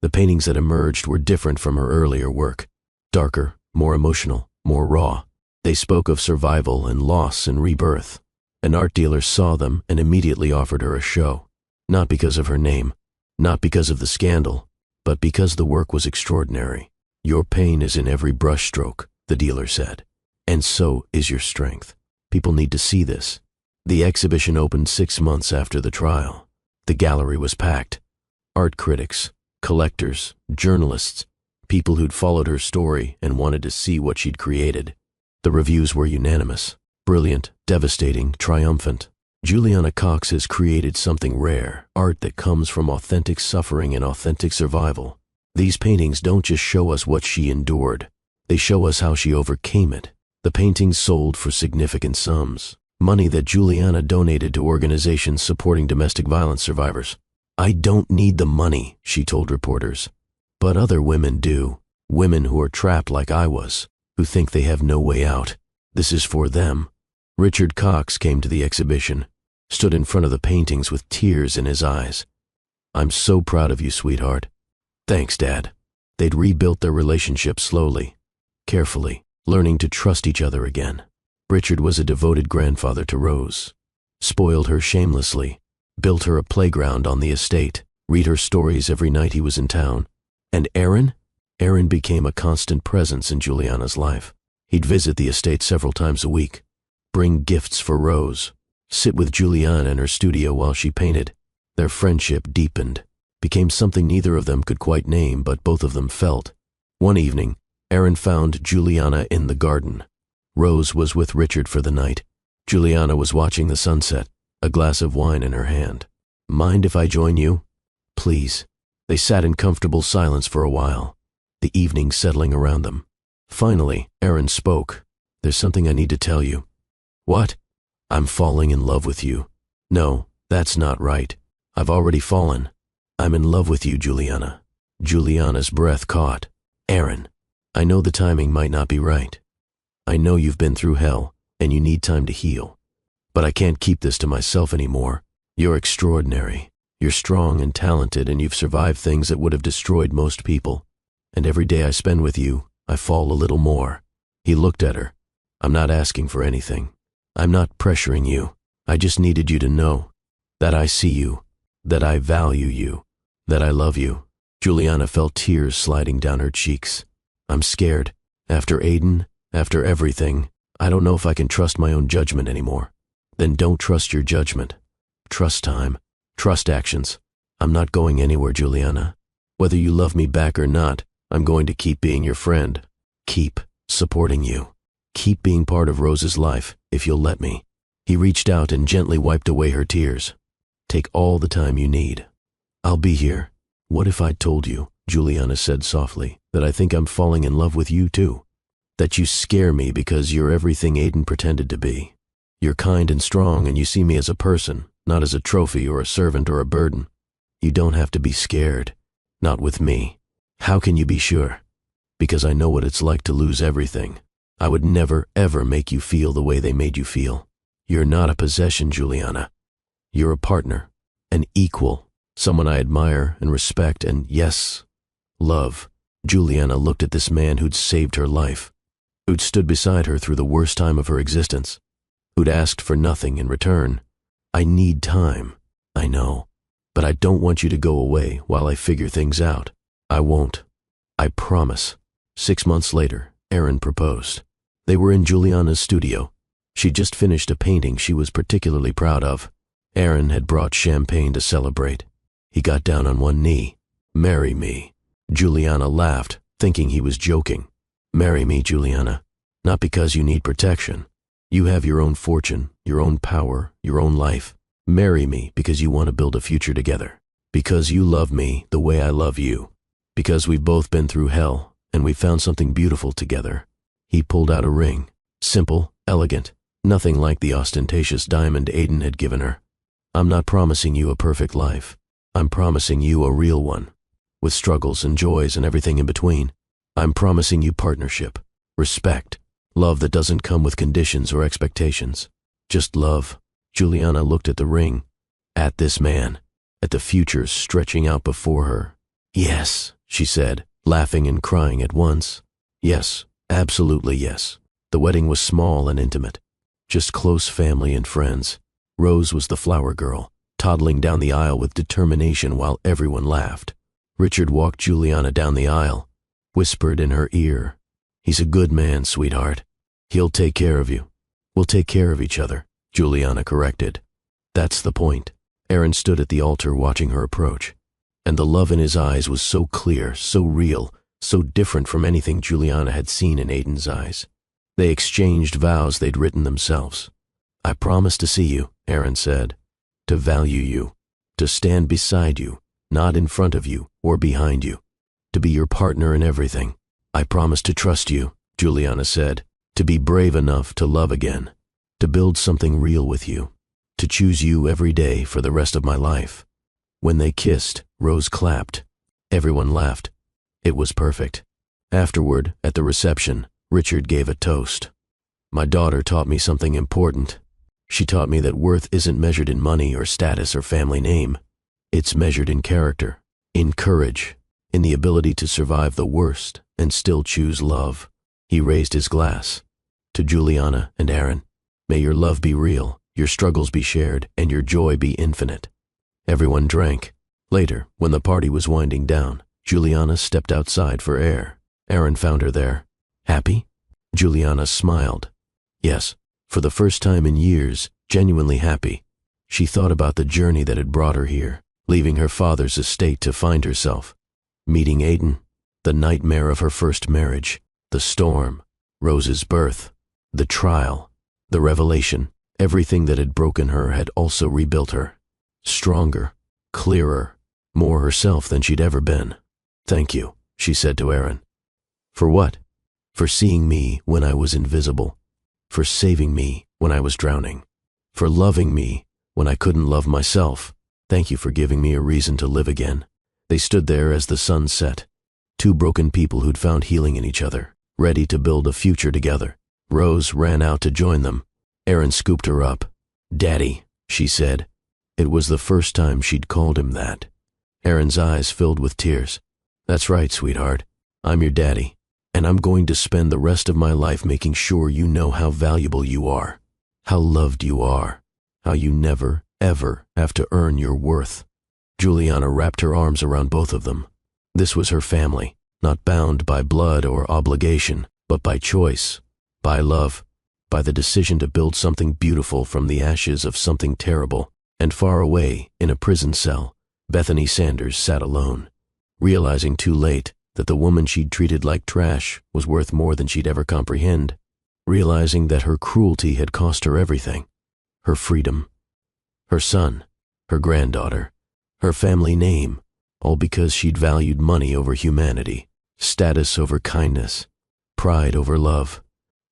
The paintings that emerged were different from her earlier work. Darker, more emotional, more raw. They spoke of survival and loss and rebirth. An art dealer saw them and immediately offered her a show. Not because of her name, not because of the scandal, but because the work was extraordinary. Your pain is in every brushstroke, the dealer said. And so is your strength. People need to see this. The exhibition opened 6 months after the trial. The gallery was packed. Art critics, collectors, journalists, people who'd followed her story and wanted to see what she'd created. The reviews were unanimous. Brilliant, devastating, triumphant. Juliana Cox has created something rare, art that comes from authentic suffering and authentic survival. These paintings don't just show us what she endured. They show us how she overcame it. The paintings sold for significant sums. Money that Juliana donated to organizations supporting domestic violence survivors. I don't need the money, she told reporters. But other women do. Women who are trapped like I was, who think they have no way out. This is for them. Richard Cox came to the exhibition, stood in front of the paintings with tears in his eyes. I'm so proud of you, sweetheart. Thanks, Dad. They'd rebuilt their relationship slowly, carefully, learning to trust each other again. Richard was a devoted grandfather to Rose. Spoiled her shamelessly, built her a playground on the estate, read her stories every night he was in town. And Aaron? Aaron became a constant presence in Juliana's life. He'd visit the estate several times a week, bring gifts for Rose, sit with Juliana in her studio while she painted. Their friendship deepened, became something neither of them could quite name, but both of them felt. One evening, Aaron found Juliana in the garden. Rose was with Richard for the night. Juliana was watching the sunset, a glass of wine in her hand. Mind if I join you? Please. They sat in comfortable silence for a while, the evening settling around them. Finally, Aaron spoke. There's something I need to tell you. What? I'm falling in love with you. No, that's not right. I've already fallen. I'm in love with you, Juliana. Juliana's breath caught. Aaron, I know the timing might not be right. I know you've been through hell, and you need time to heal. But I can't keep this to myself anymore. You're extraordinary. You're strong and talented, and you've survived things that would have destroyed most people. And every day I spend with you, I fall a little more. He looked at her. I'm not asking for anything. I'm not pressuring you. I just needed you to know that I see you, that I value you, that I love you. Juliana felt tears sliding down her cheeks. I'm scared. After Aiden, after everything, I don't know if I can trust my own judgment anymore. Then don't trust your judgment. Trust time. Trust actions. I'm not going anywhere, Juliana. Whether you love me back or not, I'm going to keep being your friend. Keep supporting you. Keep being part of Rose's life, if you'll let me. He reached out and gently wiped away her tears. Take all the time you need. I'll be here. What if I told you, Juliana said softly, that I think I'm falling in love with you too? That you scare me because you're everything Aiden pretended to be. You're kind and strong, and you see me as a person, not as a trophy or a servant or a burden. You don't have to be scared. Not with me. How can you be sure? Because I know what it's like to lose everything. I would never, ever make you feel the way they made you feel. You're not a possession, Juliana. You're a partner, an equal, someone I admire and respect and, yes, love. Juliana looked at this man who'd saved her life, who'd stood beside her through the worst time of her existence, who'd asked for nothing in return. I need time, I know, but I don't want you to go away while I figure things out. I won't. I promise. 6 months later, Aaron proposed. They were in Juliana's studio. She'd just finished a painting she was particularly proud of. Aaron had brought champagne to celebrate. He got down on one knee. Marry me. Juliana laughed, thinking he was joking. Marry me, Juliana. Not because you need protection. You have your own fortune, your own power, your own life. Marry me because you want to build a future together. Because you love me the way I love you. Because we've both been through hell and we found something beautiful together. He pulled out a ring. Simple, elegant, nothing like the ostentatious diamond Aiden had given her. I'm not promising you a perfect life. I'm promising you a real one, with struggles and joys and everything in between. I'm promising you partnership, respect, love that doesn't come with conditions or expectations. Just love. Juliana looked at the ring, at this man, at the future stretching out before her. Yes, she said, laughing and crying at once. Yes, absolutely yes. The wedding was small and intimate, just close family and friends. Rose was the flower girl, toddling down the aisle with determination while everyone laughed. Richard walked Juliana down the aisle, whispered in her ear, "He's a good man, sweetheart. He'll take care of you. We'll take care of each other," Juliana corrected. That's the point. Aaron stood at the altar watching her approach, and the love in his eyes was so clear, so real, so different from anything Juliana had seen in Aiden's eyes. They exchanged vows they'd written themselves. "I promise to see you," Aaron said, "to value you, to stand beside you, not in front of you or behind you, to be your partner in everything. I promise to trust you," Juliana said, "to be brave enough to love again, to build something real with you, to choose you every day for the rest of my life." When they kissed, Rose clapped. Everyone laughed. It was perfect. Afterward, at the reception, Richard gave a toast. "My daughter taught me something important. She taught me that worth isn't measured in money or status or family name. It's measured in character, in courage, in the ability to survive the worst and still choose love." He raised his glass. "To Juliana and Aaron, may your love be real, your struggles be shared, and your joy be infinite." Everyone drank. Later, when the party was winding down, Juliana stepped outside for air. Aaron found her there. "Happy?" Juliana smiled. Yes, for the first time in years, genuinely happy. She thought about the journey that had brought her here, leaving her father's estate to find herself. Meeting Aiden, the nightmare of her first marriage, the storm, Rose's birth, the trial, the revelation. Everything that had broken her had also rebuilt her. Stronger, clearer, more herself than she'd ever been. "Thank you," she said to Aaron. "For what?" "For seeing me when I was invisible. For saving me when I was drowning. For loving me when I couldn't love myself. Thank you for giving me a reason to live again." They stood there as the sun set. Two broken people who'd found healing in each other, ready to build a future together. Rose ran out to join them. Aaron scooped her up. "Daddy," she said. It was the first time she'd called him that. Aaron's eyes filled with tears. "That's right, sweetheart. I'm your daddy, and I'm going to spend the rest of my life making sure you know how valuable you are, how loved you are, how you never, ever have to earn your worth." Juliana wrapped her arms around both of them. This was her family, not bound by blood or obligation, but by choice, by love, by the decision to build something beautiful from the ashes of something terrible. And far away, in a prison cell, Bethany Sanders sat alone, realizing too late that the woman she'd treated like trash was worth more than she'd ever comprehend, realizing that her cruelty had cost her everything: her freedom, her son, her granddaughter, her family name, all because she'd valued money over humanity, status over kindness, pride over love.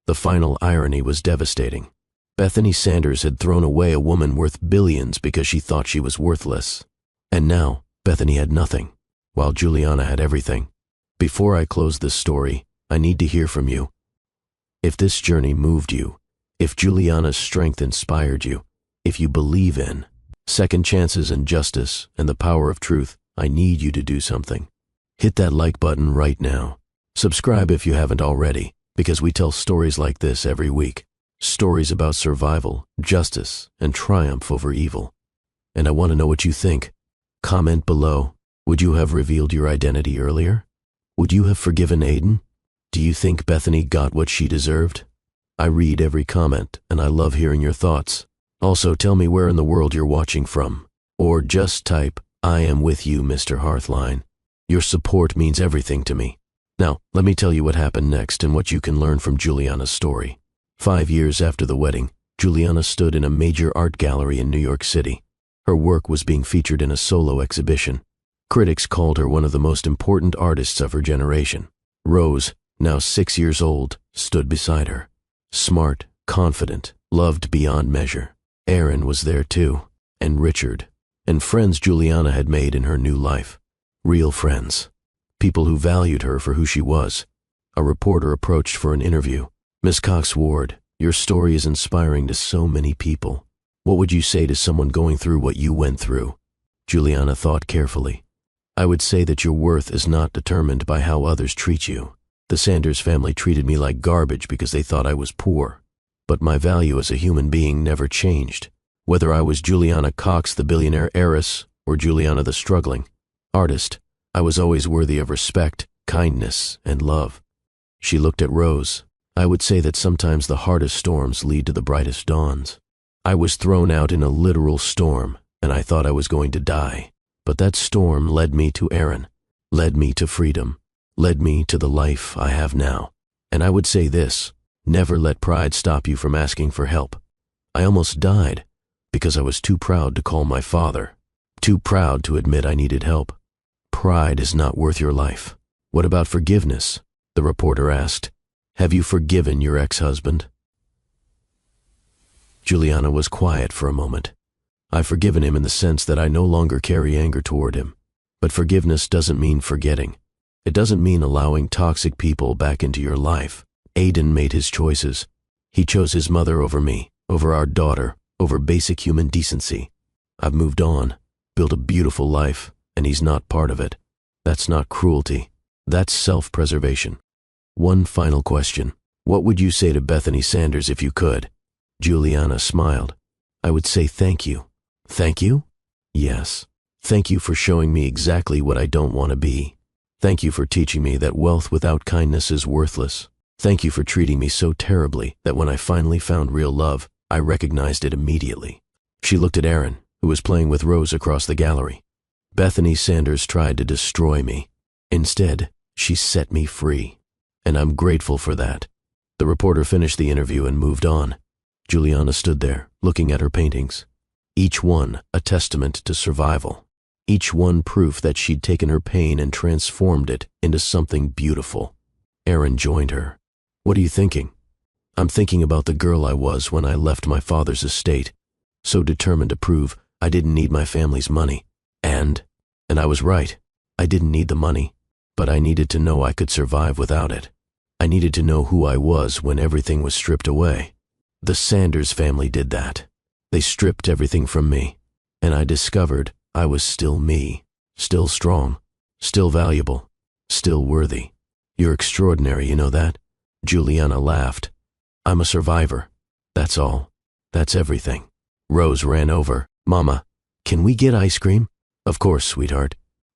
The final irony was devastating. Bethany Sanders had thrown away a woman worth billions because she thought she was worthless. And now, Bethany had nothing, while Juliana had everything. Before I close this story, I need to hear from you. If this journey moved you, if Juliana's strength inspired you, if you believe in second chances and justice and the power of truth, I need you to do something. Hit that like button right now. Subscribe if you haven't already, because we tell stories like this every week. Stories about survival, justice, and triumph over evil. And I want to know what you think. Comment below. Would you have revealed your identity earlier? Would you have forgiven Aiden? Do you think Bethany got what she deserved? I read every comment, and I love hearing your thoughts. Also, tell me where in the world you're watching from. Or just type, "I am with you, Mr. Hearthline." Your support means everything to me. Now, let me tell you what happened next and what you can learn from Juliana's story. 5 years after the wedding, Juliana stood in a major art gallery in New York City. Her work was being featured in a solo exhibition. Critics called her one of the most important artists of her generation. Rose, now 6 years old, stood beside her. Smart, confident, loved beyond measure. Aaron was there too, and Richard, and friends Juliana had made in her new life. Real friends. People who valued her for who she was. A reporter approached for an interview. "Miss Cox Ward, your story is inspiring to so many people. What would you say to someone going through what you went through?" Juliana thought carefully. "I would say that your worth is not determined by how others treat you. The Sanders family treated me like garbage because they thought I was poor. But my value as a human being never changed, whether I was Juliana Cox, the billionaire heiress, or Juliana the struggling artist. I was always worthy of respect, kindness, and love." She looked at Rose. "I would say that sometimes the hardest storms lead to the brightest dawns. I was thrown out in a literal storm, and I thought I was going to die. But that storm led me to Aaron, led me to freedom, led me to the life I have now. And I would say this, never let pride stop you from asking for help. I almost died because I was too proud to call my father, too proud to admit I needed help. Pride is not worth your life." "What about forgiveness?" the reporter asked. "Have you forgiven your ex-husband?" Juliana was quiet for a moment. "I've forgiven him in the sense that I no longer carry anger toward him. But forgiveness doesn't mean forgetting. It doesn't mean allowing toxic people back into your life. Aiden made his choices. He chose his mother over me, over our daughter, over basic human decency. I've moved on, built a beautiful life, and he's not part of it. That's not cruelty. That's self-preservation." One final question. What would you say to Bethany Sanders if you could? Juliana smiled. "I would say thank you." "Thank you?" "Yes. Thank you for showing me exactly what I don't want to be. Thank you for teaching me that wealth without kindness is worthless. Thank you for treating me so terribly that when I finally found real love, I recognized it immediately." She looked at Aaron, who was playing with Rose across the gallery. "Bethany Sanders tried to destroy me. Instead, she set me free. And I'm grateful for that." The reporter finished the interview and moved on. Juliana stood there, looking at her paintings. Each one a testament to survival. Each one proof that she'd taken her pain and transformed it into something beautiful. Aaron joined her. "What are you thinking?" "I'm thinking about the girl I was when I left my father's estate, so determined to prove I didn't need my family's money. And I was right. I didn't need the money, but I needed to know I could survive without it. I needed to know who I was when everything was stripped away. The Sanders family did that. They stripped everything from me, and I discovered I was still me, still strong, still valuable, still worthy. You're extraordinary, you know that?" Juliana laughed. "I'm a survivor. That's all. That's everything." Rose ran over. "Mama, can we get ice cream?" "Of course, sweetheart."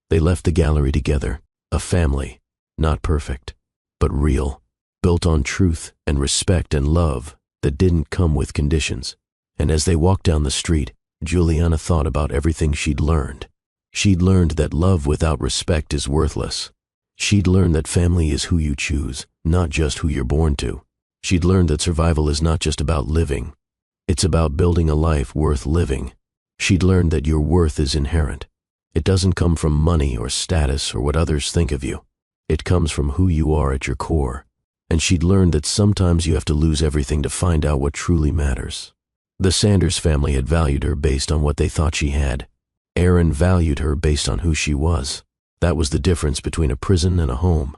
They left the gallery together, a family, not perfect, but real, built on truth and respect and love that didn't come with conditions. And as they walked down the street, Juliana thought about everything she'd learned. She'd learned that love without respect is worthless. She'd learned that family is who you choose, not just who you're born to. She'd learned that survival is not just about living. It's about building a life worth living. She'd learned that your worth is inherent. It doesn't come from money or status or what others think of you. It comes from who you are at your core. And she'd learned that sometimes you have to lose everything to find out what truly matters. The Sanders family had valued her based on what they thought she had. Aaron valued her based on who she was. That was the difference between a prison and a home,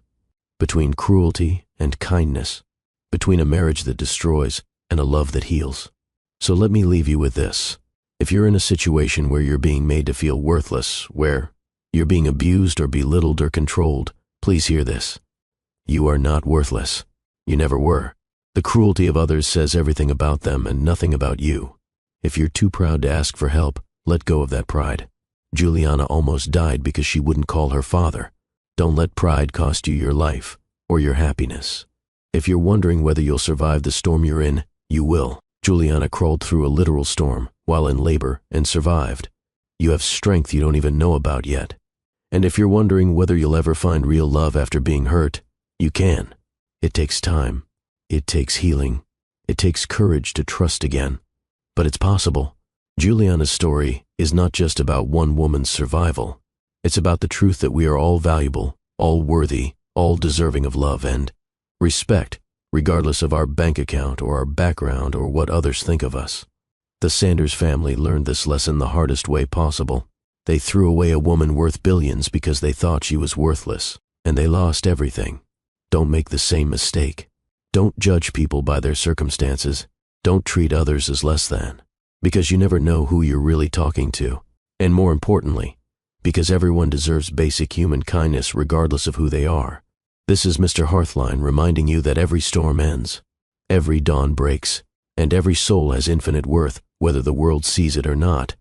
between cruelty and kindness, between a marriage that destroys and a love that heals. So let me leave you with this. If you're in a situation where you're being made to feel worthless, where you're being abused or belittled or controlled, please hear this. You are not worthless. You never were. The cruelty of others says everything about them and nothing about you. If you're too proud to ask for help, let go of that pride. Juliana almost died because she wouldn't call her father. Don't let pride cost you your life or your happiness. If you're wondering whether you'll survive the storm you're in, you will. Juliana crawled through a literal storm while in labor and survived. You have strength you don't even know about yet. And if you're wondering whether you'll ever find real love after being hurt, you can. It takes time. It takes healing. It takes courage to trust again. But it's possible. Juliana's story is not just about one woman's survival. It's about the truth that we are all valuable, all worthy, all deserving of love and respect, regardless of our bank account or our background or what others think of us. The Sanders family learned this lesson the hardest way possible. They threw away a woman worth billions because they thought she was worthless, and they lost everything. Don't make the same mistake. Don't judge people by their circumstances. Don't treat others as less than, because you never know who you're really talking to. And more importantly, because everyone deserves basic human kindness regardless of who they are. This is Mr. Hearthline reminding you that every storm ends, every dawn breaks, and every soul has infinite worth, whether the world sees it or not.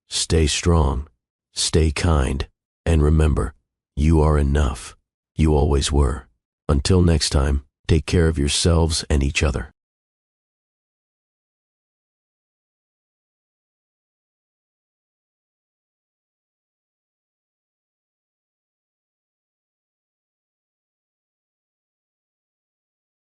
Stay strong, stay kind, and remember, you are enough. You always were. Until next time, take care of yourselves and each other.